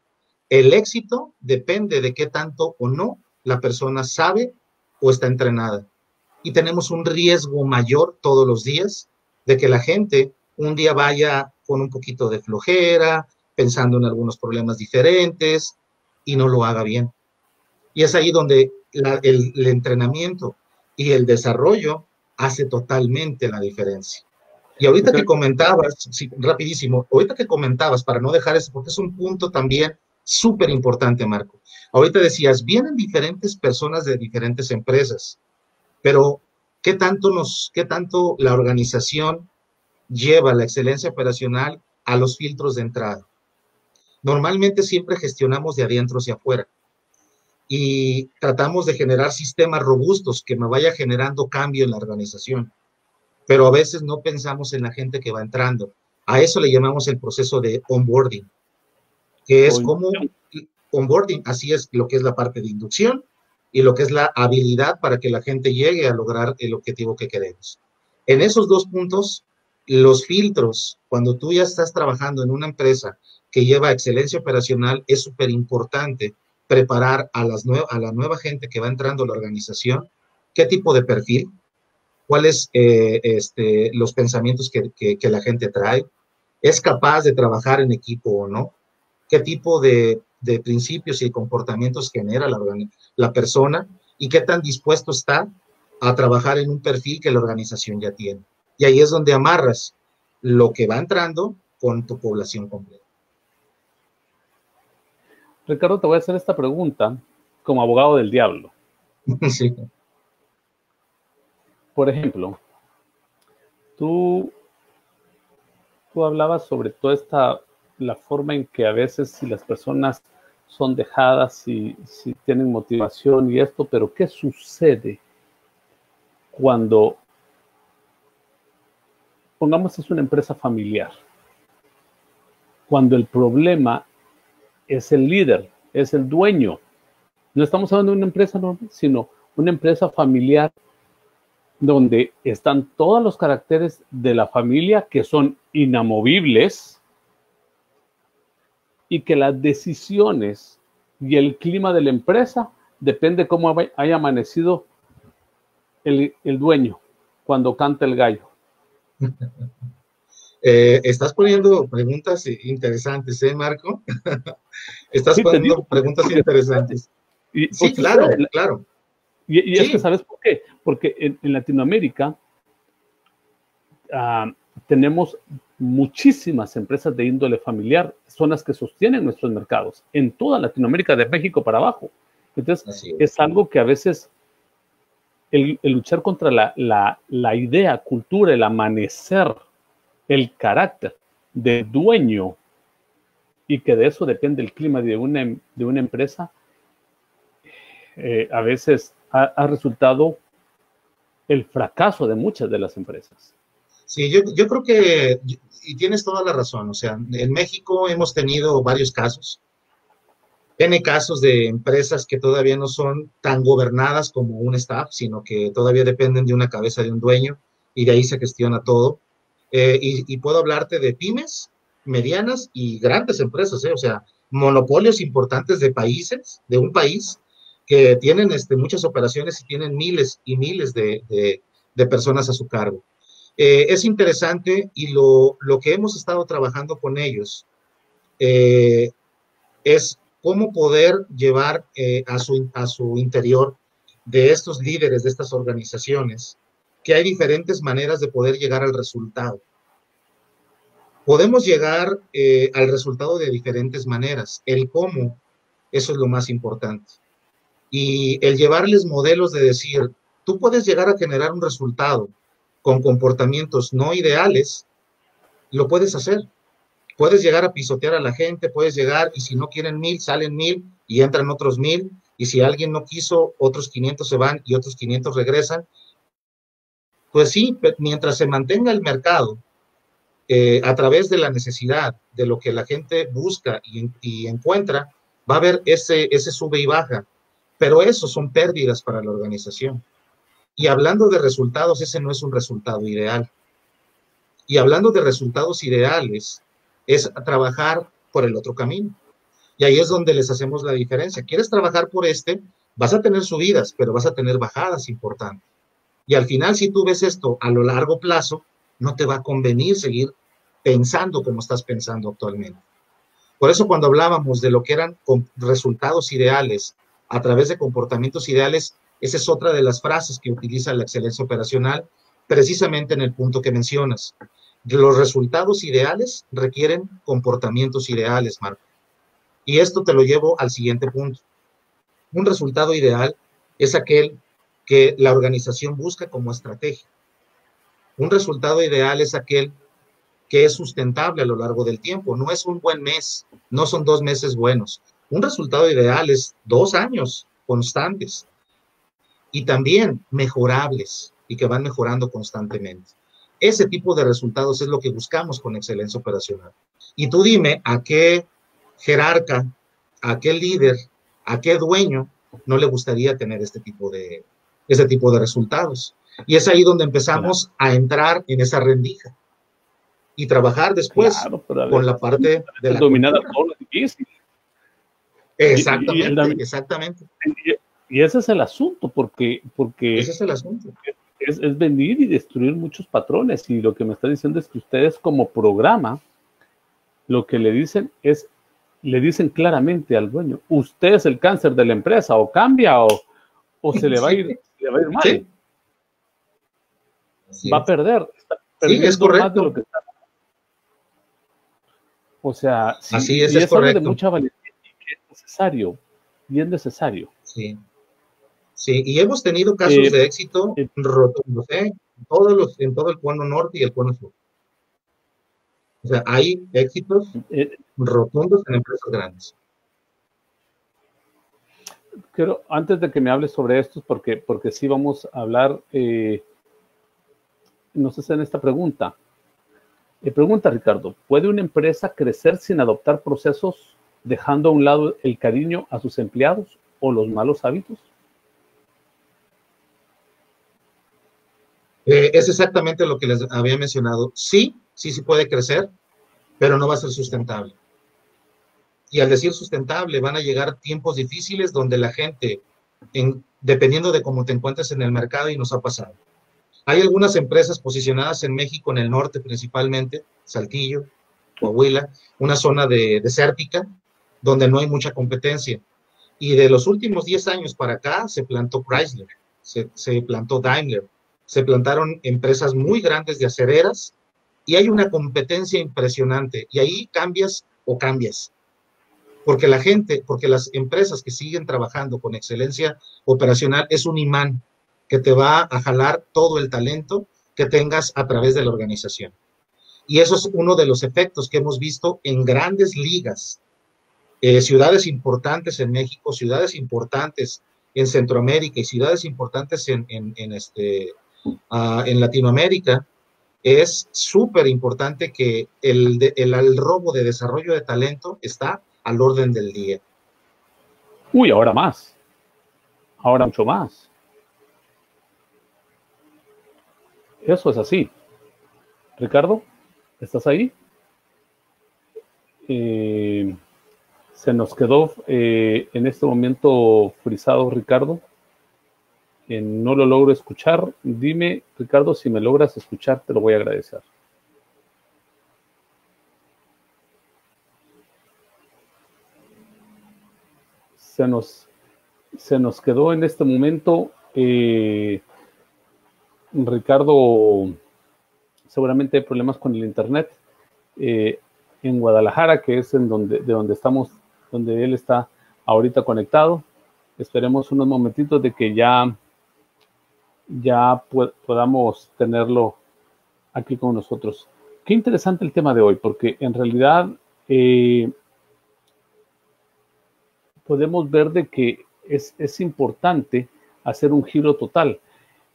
el éxito depende de qué tanto o no la persona sabe o está entrenada. Y tenemos un riesgo mayor todos los días de que la gente un día vaya con un poquito de flojera, pensando en algunos problemas diferentes, y no lo haga bien. Y es ahí donde el entrenamiento y el desarrollo hace totalmente la diferencia. Y ahorita que comentabas, sí, rapidísimo, ahorita que comentabas, para no dejar eso, porque es un punto también súper importante, Marco. Ahorita decías, vienen diferentes personas de diferentes empresas, pero ¿qué tanto la organización lleva la excelencia operacional a los filtros de entrada? Normalmente siempre gestionamos de adentro hacia afuera y tratamos de generar sistemas robustos que me vaya generando cambio en la organización, pero a veces no pensamos en la gente que va entrando. A eso le llamamos el proceso de onboarding, que es como onboarding, así es lo que es la parte de inducción y lo que es la habilidad para que la gente llegue a lograr el objetivo que queremos. En esos dos puntos, los filtros, cuando tú ya estás trabajando en una empresa que lleva excelencia operacional, es súper importante preparar a la nueva gente que va entrando a la organización, qué tipo de perfil, cuáles los pensamientos que la gente trae, es capaz de trabajar en equipo o no, qué tipo de principios y comportamientos genera la persona y qué tan dispuesto está a trabajar en un perfil que la organización ya tiene. Y ahí es donde amarras lo que va entrando con tu población completa. Ricardo, te voy a hacer esta pregunta como abogado del diablo. Sí. Por ejemplo, tú hablabas sobre toda la forma en que a veces si las personas son dejadas, si tienen motivación y esto, pero ¿qué sucede cuando, pongamos, es una empresa familiar? Cuando el problema es el líder, es el dueño. No estamos hablando de una empresa normal, sino una empresa familiar donde están todos los caracteres de la familia que son inamovibles y que las decisiones y el clima de la empresa depende cómo haya amanecido el dueño cuando canta el gallo. Estás poniendo preguntas interesantes, Marco? Estás poniendo preguntas interesantes. Sí, claro, claro. Y es que, ¿sabes por qué? Porque en Latinoamérica tenemos muchísimas empresas de índole familiar, son las que sostienen nuestros mercados, en toda Latinoamérica, de México para abajo. Entonces, es algo que a veces el luchar contra la idea, cultura, el amanecer, el carácter del dueño, y que de eso depende el clima de una empresa, a veces ha resultado el fracaso de muchas de las empresas. Sí, yo creo que, y tienes toda la razón, o sea, en México hemos tenido varios casos. Tiene casos de empresas que todavía no son tan gobernadas como un staff, sino que todavía dependen de una cabeza de un dueño y de ahí se gestiona todo. Y puedo hablarte de pymes, medianas y grandes empresas, o sea, monopolios importantes de países, de un país, que tienen muchas operaciones y tienen miles y miles de personas a su cargo. Es interesante y lo que hemos estado trabajando con ellos es cómo poder llevar a su interior de estos líderes, de estas organizaciones, que hay diferentes maneras de poder llegar al resultado. Podemos llegar al resultado de diferentes maneras. El cómo, eso es lo más importante. Y el llevarles modelos de decir, tú puedes llegar a generar un resultado con comportamientos no ideales, lo puedes hacer. Puedes llegar a pisotear a la gente, puedes llegar y si no quieren 1000, salen 1000 y entran otros 1000. Y si alguien no quiso, otros 500 se van y otros 500 regresan. Pues sí, mientras se mantenga el mercado a través de la necesidad, de lo que la gente busca y encuentra, va a haber ese sube y baja. Pero eso son pérdidas para la organización. Y hablando de resultados, ese no es un resultado ideal. Y hablando de resultados ideales, es trabajar por el otro camino. Y ahí es donde les hacemos la diferencia. ¿Quieres trabajar por este? Vas a tener subidas, pero vas a tener bajadas importantes. Y al final, si tú ves esto a lo largo plazo, no te va a convenir seguir pensando como estás pensando actualmente. Por eso cuando hablábamos de lo que eran resultados ideales a través de comportamientos ideales, esa es otra de las frases que utiliza la excelencia operacional, precisamente en el punto que mencionas. Los resultados ideales requieren comportamientos ideales, Marco. Y esto te lo llevo al siguiente punto. Un resultado ideal es aquel que la organización busca como estrategia. Un resultado ideal es aquel que es sustentable a lo largo del tiempo. No es un buen mes, no son 2 meses buenos. Un resultado ideal es 2 años constantes y también mejorables y que van mejorando constantemente. Ese tipo de resultados es lo que buscamos con excelencia operacional. Y tú dime a qué jerarca, a qué líder, a qué dueño no le gustaría tener este tipo de resultados. Y es ahí donde empezamos a entrar en esa rendija y trabajar después con la parte de la dominar todo lo difícil. Exactamente, exactamente. Y ese es el asunto, porque ese es el asunto. Es venir y destruir muchos patrones. Y lo que me está diciendo es que ustedes como programa, lo que le dicen claramente al dueño, usted es el cáncer de la empresa, o cambia o se le va a ir mal. Sí. Va a perder. Está perdiendo es correcto. Más de lo que está. O sea, sí, así es, y es correcto. Algo de mucha valentía y es necesario. Bien necesario. Sí. Sí, y hemos tenido casos de éxito rotundos, en todo el cono norte y el cono sur. O sea, hay éxitos rotundos en empresas grandes. Quiero, antes de que me hables sobre estos, porque sí vamos a hablar, nos hacen esta pregunta. Pregunta Ricardo, ¿puede una empresa crecer sin adoptar procesos, dejando a un lado el cariño a sus empleados o los malos hábitos? Es exactamente lo que les había mencionado. Sí puede crecer, pero no va a ser sustentable. Y al decir sustentable, van a llegar tiempos difíciles donde la gente, dependiendo de cómo te encuentres en el mercado, y nos ha pasado. Hay algunas empresas posicionadas en México, en el norte principalmente, Saltillo, Coahuila, una zona desértica, donde no hay mucha competencia. Y de los últimos 10 años para acá se plantó Chrysler, se plantó Daimler, se plantaron empresas muy grandes de acereras y hay una competencia impresionante. Y ahí cambias. Porque las empresas que siguen trabajando con excelencia operacional es un imán que te va a jalar todo el talento que tengas a través de la organización. Y eso es uno de los efectos que hemos visto en grandes ligas, ciudades importantes en México, ciudades importantes en Centroamérica y ciudades importantes en Latinoamérica. Es súper importante que el robo de desarrollo de talento está al orden del día. Uy, ahora más. Ahora mucho más. Eso es así. Ricardo, ¿estás ahí? Se nos quedó en este momento frisado Ricardo. no lo logro escuchar. Dime, Ricardo, si me logras escuchar, te lo voy a agradecer. Se nos quedó en este momento, Ricardo, seguramente hay problemas con el internet en Guadalajara, que es de donde estamos, donde él está ahorita conectado. Esperemos unos momentitos de que ya podamos tenerlo aquí con nosotros. Qué interesante el tema de hoy, porque en realidad podemos ver de que es importante hacer un giro total.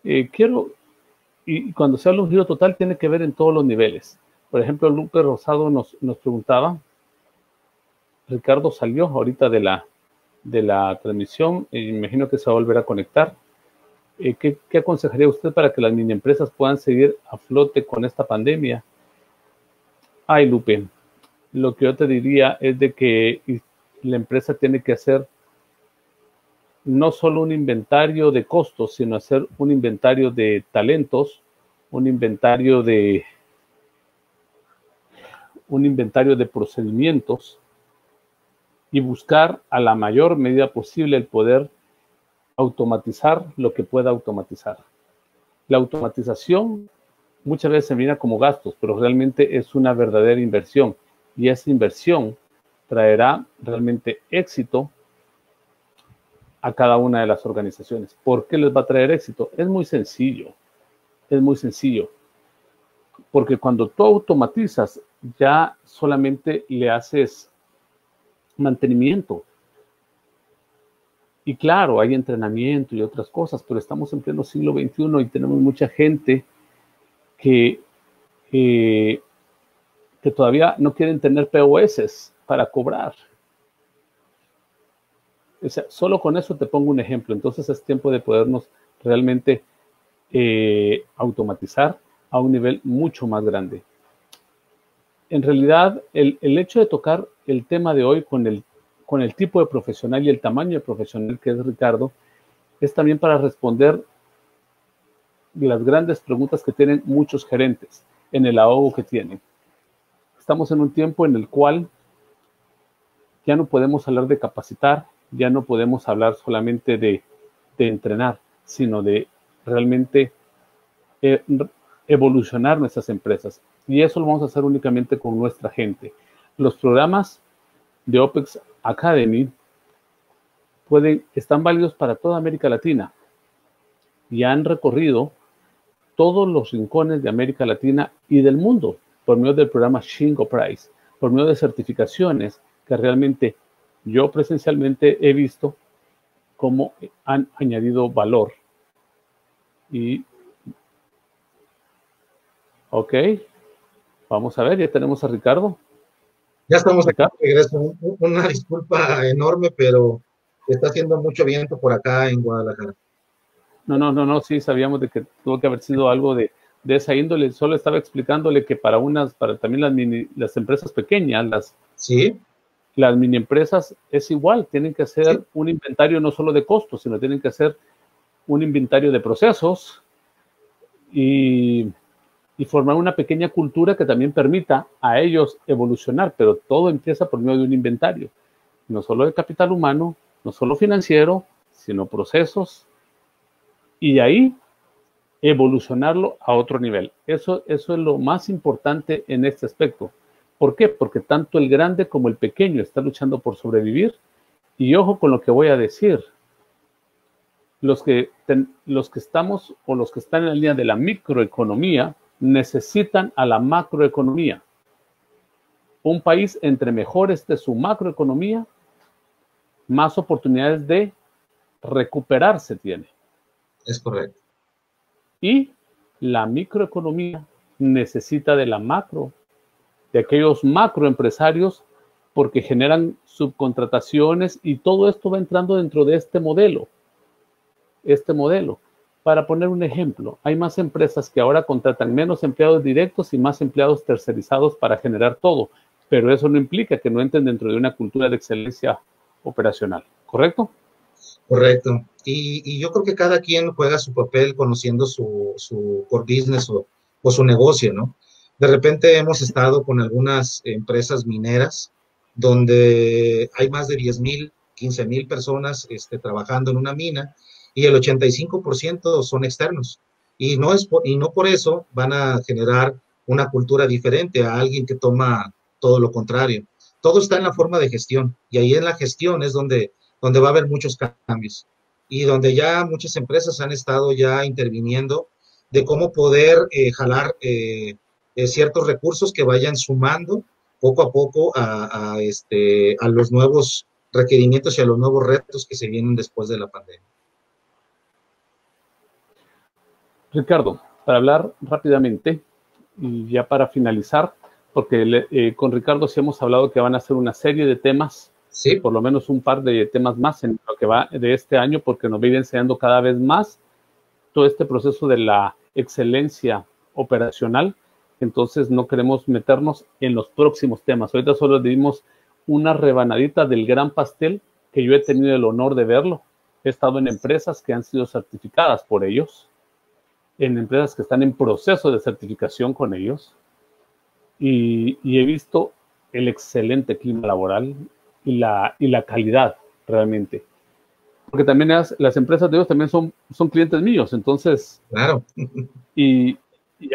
Y cuando se habla de un giro total, tiene que ver en todos los niveles. Por ejemplo, Lupe Rosado nos preguntaba, Ricardo salió ahorita de la transmisión, imagino que se va a volver a conectar. ¿Qué aconsejaría usted para que las mini empresas puedan seguir a flote con esta pandemia? Ay, Lupe, lo que yo te diría es de que la empresa tiene que hacer no solo un inventario de costos, sino hacer un inventario de talentos, un inventario de procedimientos y buscar a la mayor medida posible el poder automatizar lo que pueda automatizar. La automatización muchas veces se mira como gastos, pero realmente es una verdadera inversión y esa inversión traerá realmente éxito a cada una de las organizaciones. ¿Por qué les va a traer éxito? Es muy sencillo, porque cuando tú automatizas, ya solamente le haces mantenimiento. Y claro, hay entrenamiento y otras cosas, pero estamos en pleno siglo XXI y tenemos mucha gente que todavía no quieren tener POS para cobrar. O sea, solo con eso te pongo un ejemplo. Entonces es tiempo de podernos realmente automatizar a un nivel mucho más grande. En realidad, el hecho de tocar el tema de hoy con el tipo de profesional y el tamaño de profesional que es Ricardo, es también para responder las grandes preguntas que tienen muchos gerentes en el ahogo que tienen. Estamos en un tiempo en el cual ya no podemos hablar de capacitar, ya no podemos hablar solamente de entrenar, sino de realmente evolucionar nuestras empresas. Y eso lo vamos a hacer únicamente con nuestra gente. Los programas de OPEX Academy están válidos para toda América Latina y han recorrido todos los rincones de América Latina y del mundo por medio del programa Shingo Prize, por medio de certificaciones que realmente yo presencialmente he visto cómo han añadido valor. Y ok, vamos a ver, ya tenemos a Ricardo. Ya estamos acá de regreso. Una disculpa enorme, pero está haciendo mucho viento por acá en Guadalajara. No, sí, sabíamos de que tuvo que haber sido algo de esa índole. Solo estaba explicándole que para también las empresas pequeñas, las mini empresas es igual, tienen que hacer un inventario no solo de costos, sino tienen que hacer un inventario de procesos y formar una pequeña cultura que también permita a ellos evolucionar, pero todo empieza por medio de un inventario, no solo de capital humano, no solo financiero, sino procesos, y de ahí evolucionarlo a otro nivel. Eso es lo más importante en este aspecto. ¿Por qué? Porque tanto el grande como el pequeño están luchando por sobrevivir, y ojo con lo que voy a decir. Los que estamos o los que están en la línea de la microeconomía necesitan a la macroeconomía. Un país entre mejor esté su macroeconomía, más oportunidades de recuperarse tiene. Es correcto. Y la microeconomía necesita de la macro, de aquellos macroempresarios, porque generan subcontrataciones y todo esto va entrando dentro de este modelo. Para poner un ejemplo, hay más empresas que ahora contratan menos empleados directos y más empleados tercerizados para generar todo, pero eso no implica que no entren dentro de una cultura de excelencia operacional, ¿correcto? Correcto. y yo creo que cada quien juega su papel conociendo su core business o su negocio, ¿no? De repente hemos estado con algunas empresas mineras donde hay más de 10,000, 15,000 personas trabajando en una mina y el 85% son externos. Y no por eso van a generar una cultura diferente a alguien que toma todo lo contrario. Todo está en la forma de gestión y ahí en la gestión es donde va a haber muchos cambios y donde ya muchas empresas han estado ya interviniendo de cómo poder jalar ciertos recursos que vayan sumando poco a poco a los nuevos requerimientos y a los nuevos retos que se vienen después de la pandemia. Ricardo, para hablar rápidamente y ya para finalizar, porque con Ricardo sí hemos hablado que van a ser una serie de temas, sí, por lo menos un par de temas más en lo que va de este año, porque nos va a ir enseñando cada vez más todo este proceso de la excelencia operacional. Entonces no queremos meternos en los próximos temas. Ahorita solo dimos una rebanadita del gran pastel que yo he tenido el honor de verlo. He estado en empresas que han sido certificadas por ellos, en empresas que están en proceso de certificación con ellos, y he visto el excelente clima laboral y la calidad realmente. Porque también las empresas de ellos también son clientes míos, entonces... Claro. Y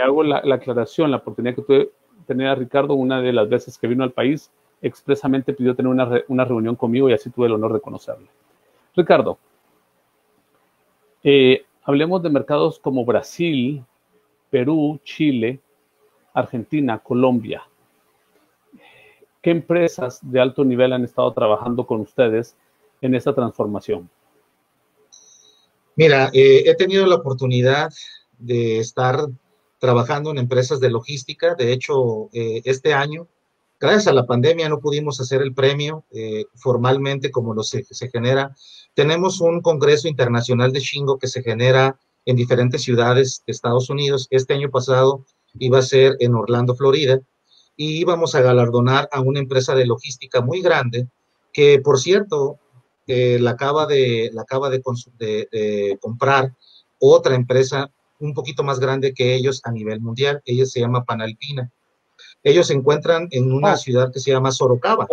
hago la aclaración, la oportunidad que tuve tener a Ricardo, una de las veces que vino al país, expresamente pidió tener una reunión conmigo y así tuve el honor de conocerle. Ricardo, hablemos de mercados como Brasil, Perú, Chile, Argentina, Colombia. ¿Qué empresas de alto nivel han estado trabajando con ustedes en esta transformación? Mira, he tenido la oportunidad de estar trabajando en empresas de logística. De hecho, este año, gracias a la pandemia, no pudimos hacer el premio formalmente como se genera. Tenemos un congreso internacional de Shingo que se genera en diferentes ciudades de Estados Unidos. Este año pasado iba a ser en Orlando, Florida, y íbamos a galardonar a una empresa de logística muy grande que, por cierto, la acaba de comprar otra empresa un poquito más grande que ellos a nivel mundial. Ella se llama Panalpina. Ellos se encuentran en una ciudad que se llama Sorocaba,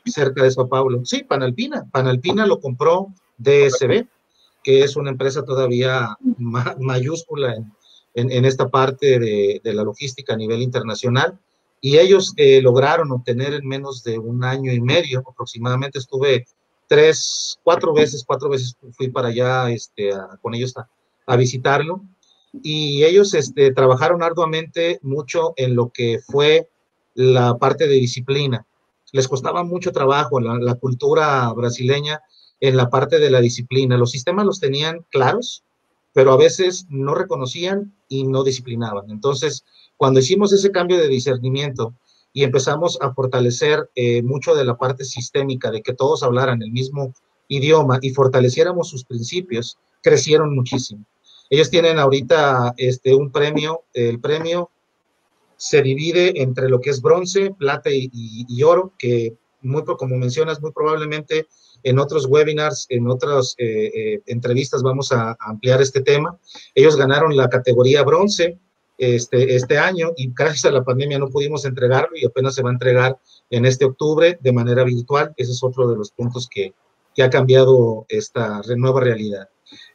cerca de Sao Paulo. Sí, Panalpina. Panalpina lo compró DSB, que es una empresa todavía mayúscula en esta parte de la logística a nivel internacional. Y ellos lograron obtener en menos de un año y medio, aproximadamente estuve 4 veces fui para allá con ellos a visitarlo. Y ellos trabajaron arduamente mucho en lo que fue la parte de disciplina. Les costaba mucho trabajo la cultura brasileña en la parte de la disciplina. Los sistemas los tenían claros, pero a veces no reconocían y no disciplinaban. Entonces, cuando hicimos ese cambio de discernimiento y empezamos a fortalecer mucho de la parte sistémica, de que todos hablaran el mismo idioma y fortaleciéramos sus principios, crecieron muchísimo. Ellos tienen ahorita un premio. El premio se divide entre lo que es bronce, plata y oro, que como mencionas, muy probablemente en otros webinars, en otras entrevistas vamos a ampliar este tema. Ellos ganaron la categoría bronce este año y gracias a la pandemia no pudimos entregarlo y apenas se va a entregar en este octubre de manera virtual. Ese es otro de los puntos que ha cambiado esta nueva realidad.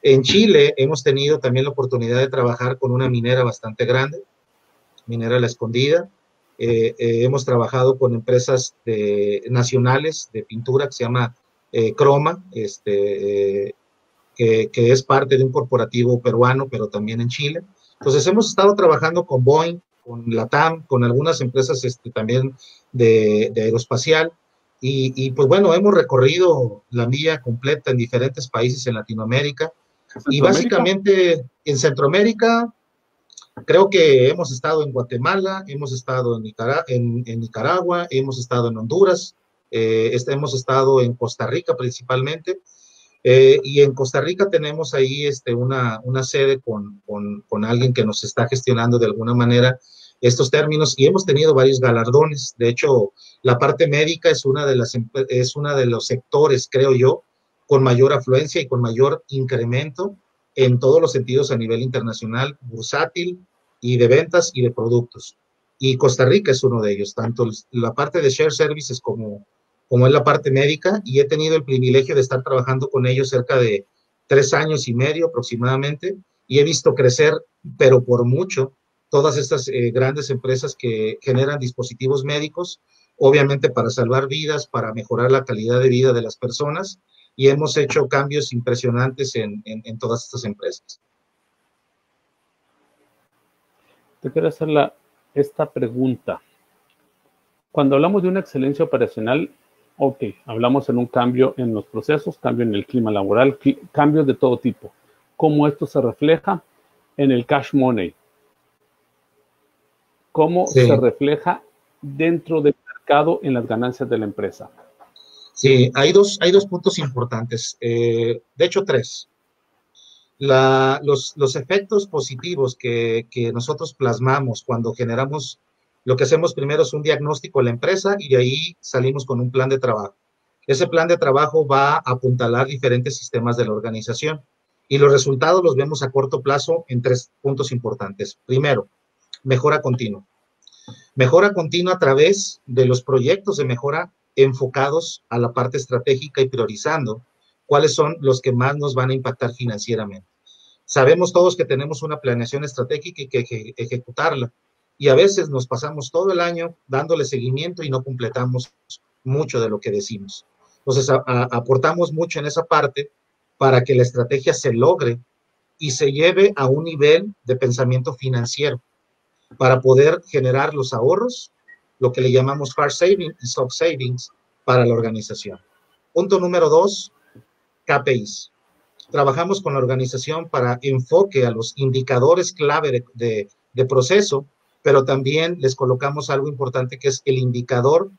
En Chile hemos tenido también la oportunidad de trabajar con una minera bastante grande, Minera La Escondida. Hemos trabajado con empresas nacionales de pintura que se llama Croma, que es parte de un corporativo peruano, pero también en Chile. Entonces hemos estado trabajando con Boeing, con LATAM, con algunas empresas también de aeroespacial. Y pues bueno, hemos recorrido la milla completa en diferentes países en Latinoamérica y básicamente en Centroamérica. Creo que hemos estado en Guatemala, hemos estado en Nicaragua, hemos estado en Honduras, hemos estado en Costa Rica principalmente. Y en Costa Rica tenemos ahí una sede con alguien que nos está gestionando de alguna manera estos términos y hemos tenido varios galardones. De hecho, la parte médica es una de los sectores, creo yo, con mayor afluencia y con mayor incremento en todos los sentidos a nivel internacional, bursátil y de ventas y de productos. Y Costa Rica es uno de ellos, tanto la parte de Share Services como es la parte médica, y he tenido el privilegio de estar trabajando con ellos cerca de 3 años y medio aproximadamente, y he visto crecer, pero por mucho, todas estas grandes empresas que generan dispositivos médicos, obviamente para salvar vidas, para mejorar la calidad de vida de las personas, y hemos hecho cambios impresionantes en todas estas empresas. Te quiero hacer esta pregunta. Cuando hablamos de una excelencia operacional, ok, hablamos en un cambio en los procesos, cambio en el clima laboral, cambios de todo tipo. ¿Cómo esto se refleja en el cash money? ¿Cómo se refleja dentro del mercado en las ganancias de la empresa? Sí, hay dos puntos importantes, de hecho 3. Los efectos positivos que nosotros plasmamos cuando generamos, lo que hacemos primero es un diagnóstico en la empresa y de ahí salimos con un plan de trabajo. Ese plan de trabajo va a apuntalar diferentes sistemas de la organización y los resultados los vemos a corto plazo en 3 puntos importantes. Primero, mejora continua. Mejora continua a través de los proyectos de mejora enfocados a la parte estratégica y priorizando cuáles son los que más nos van a impactar financieramente. Sabemos todos que tenemos una planeación estratégica y que hay que ejecutarla, y a veces nos pasamos todo el año dándole seguimiento y no completamos mucho de lo que decimos. Entonces, aportamos mucho en esa parte para que la estrategia se logre y se lleve a un nivel de pensamiento financiero para poder generar los ahorros, lo que le llamamos hard savings y soft savings para la organización. Punto número 2, KPIs. Trabajamos con la organización para enfoque a los indicadores clave de proceso, pero también les colocamos algo importante que es el indicador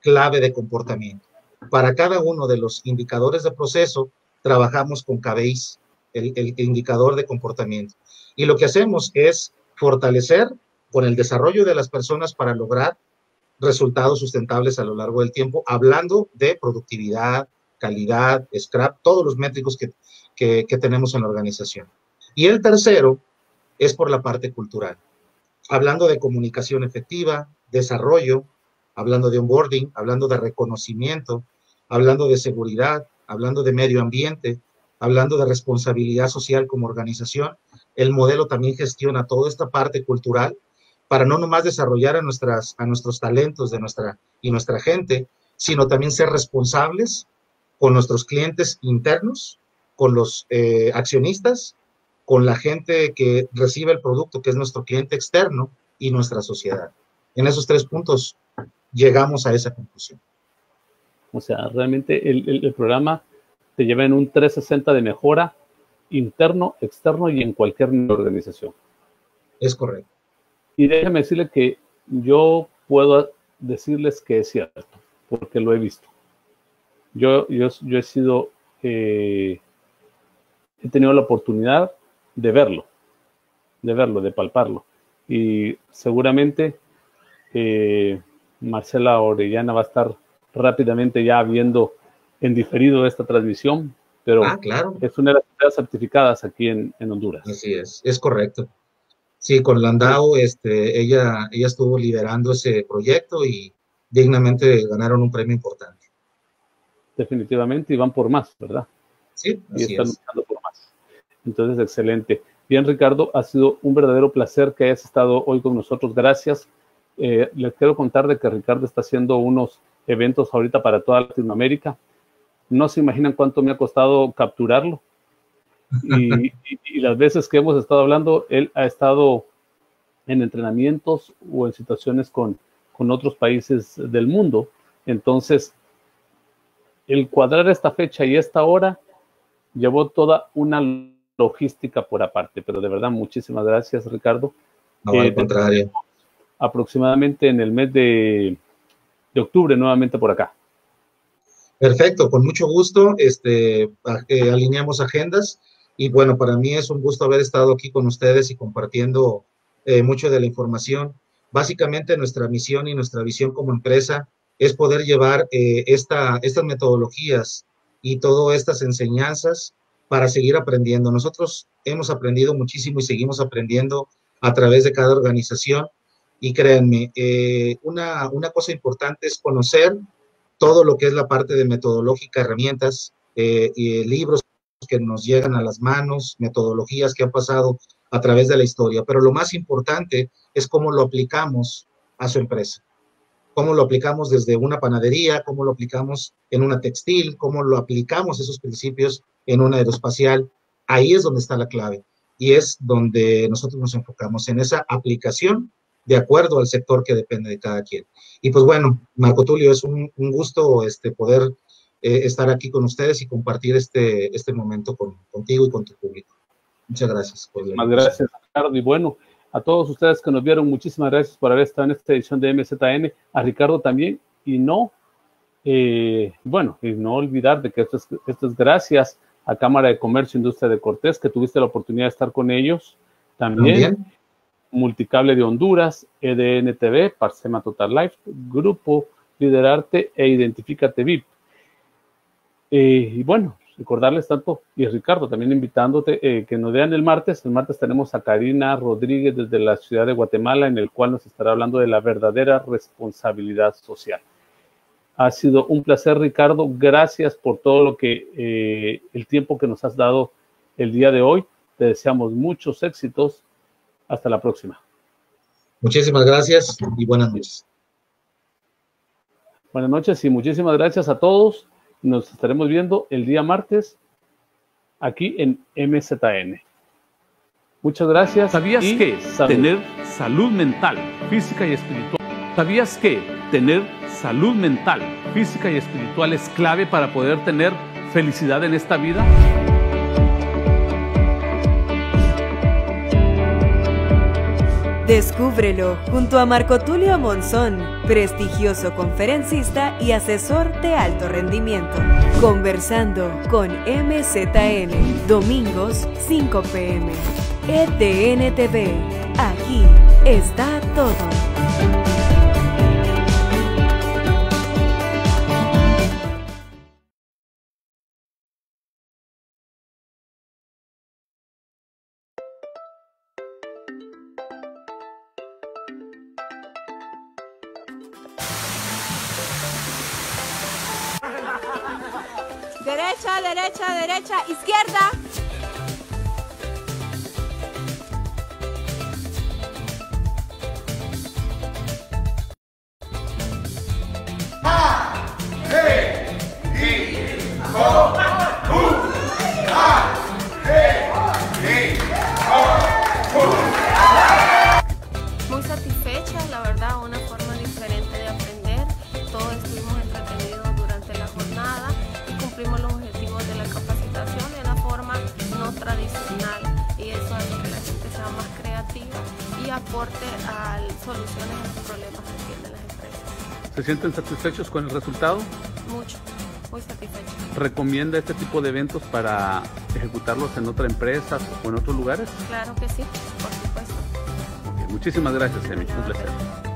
clave de comportamiento. Para cada uno de los indicadores de proceso, trabajamos con KPIs, el indicador de comportamiento. Y lo que hacemos es fortalecer con el desarrollo de las personas para lograr resultados sustentables a lo largo del tiempo, hablando de productividad, calidad, scrap, todos los métricos que tenemos en la organización. Y el tercero es por la parte cultural, hablando de comunicación efectiva, desarrollo, hablando de onboarding, hablando de reconocimiento, hablando de seguridad, hablando de medio ambiente, hablando de responsabilidad social como organización. El modelo también gestiona toda esta parte cultural para no nomás desarrollar a nuestros talentos de nuestra gente, sino también ser responsables con nuestros clientes internos, con los accionistas, con la gente que recibe el producto, que es nuestro cliente externo, y nuestra sociedad. En esos 3 puntos llegamos a esa conclusión. O sea, realmente el programa te lleva en un 360 de mejora interno, externo y en cualquier organización. Es correcto. Y déjame decirle que yo puedo decirles que es cierto, porque lo he visto. Yo he sido, he tenido la oportunidad de verlo, de palparlo. Y seguramente Marcela Orellana va a estar rápidamente ya viendo en diferido esta transmisión, pero claro, es una de las empresas certificadas aquí en Honduras. Así es correcto. Sí, con Landau, ella estuvo liderando ese proyecto y dignamente ganaron un premio importante. Definitivamente, y van por más, ¿verdad? Sí, y están luchando por más. Entonces, excelente. Bien, Ricardo, ha sido un verdadero placer que hayas estado hoy con nosotros. Gracias. Les quiero contar de que Ricardo está haciendo unos eventos ahorita para toda Latinoamérica. No se imaginan cuánto me ha costado capturarlo. Y las veces que hemos estado hablando, él ha estado en entrenamientos o en situaciones con otros países del mundo. Entonces, el cuadrar esta fecha y esta hora llevó toda una logística por aparte, pero de verdad, muchísimas gracias, Ricardo. No, al contrario. Aproximadamente en el mes de octubre, nuevamente por acá. Perfecto, con mucho gusto, alineamos agendas. Y bueno, para mí es un gusto haber estado aquí con ustedes y compartiendo mucho de la información. Básicamente nuestra misión y nuestra visión como empresa es poder llevar estas metodologías y todas estas enseñanzas para seguir aprendiendo. Nosotros hemos aprendido muchísimo y seguimos aprendiendo a través de cada organización. Y créanme, una cosa importante es conocer todo lo que es la parte de metodológica, herramientas, y libros que nos llegan a las manos, metodologías que han pasado a través de la historia. Pero lo más importante es cómo lo aplicamos a su empresa. Cómo lo aplicamos desde una panadería, cómo lo aplicamos en una textil, cómo lo aplicamos esos principios en una aeroespacial. Ahí es donde está la clave y es donde nosotros nos enfocamos en esa aplicación de acuerdo al sector que depende de cada quien. Y pues bueno, Marco Tulio, es un gusto poder estar aquí con ustedes y compartir este momento contigo y con tu público. Muchas gracias. Muchas gracias, Ricardo. Y bueno, a todos ustedes que nos vieron, muchísimas gracias por haber estado en esta edición de MZN, a Ricardo también, y no olvidar de que esto es gracias a Cámara de Comercio e Industria de Cortés, que tuviste la oportunidad de estar con ellos, también Multicable de Honduras, EDN TV, Parsema Total Life, Grupo Liderarte e Identifícate VIP. Y bueno, recordarles tanto, y Ricardo, también invitándote que nos vean el martes. El martes tenemos a Karina Rodríguez desde la ciudad de Guatemala, en el cual nos estará hablando de la verdadera responsabilidad social. Ha sido un placer, Ricardo. Gracias por todo lo que el tiempo que nos has dado el día de hoy. Te deseamos muchos éxitos. Hasta la próxima. Muchísimas gracias y buenas noches. Buenas noches y muchísimas gracias a todos. Nos estaremos viendo el día martes aquí en MZN. Muchas gracias. ¿Sabías que tener salud mental, física y espiritual? ¿Sabías que tener salud mental, física y espiritual es clave para poder tener felicidad en esta vida? Descúbrelo junto a Marco Tulio Monzón, prestigioso conferencista y asesor de alto rendimiento. Conversando con MZN, domingos 5 p.m. EDN TV, aquí está todo. Derecha, derecha, derecha, izquierda. Muy satisfecha, la verdad, una forma diferente de aprender. Todos estuvimos entretenidos durante la jornada y cumplimos los objetivos de la capacitación de una forma no tradicional, y eso hace que la gente sea más creativa y aporte a soluciones a los problemas que tienen las empresas. ¿Se sienten satisfechos con el resultado? Mucho, muy satisfechos. ¿Recomienda este tipo de eventos para ejecutarlos en otras empresas o en otros lugares? Claro que sí, por supuesto. Muchísimas gracias, Emi. Un placer.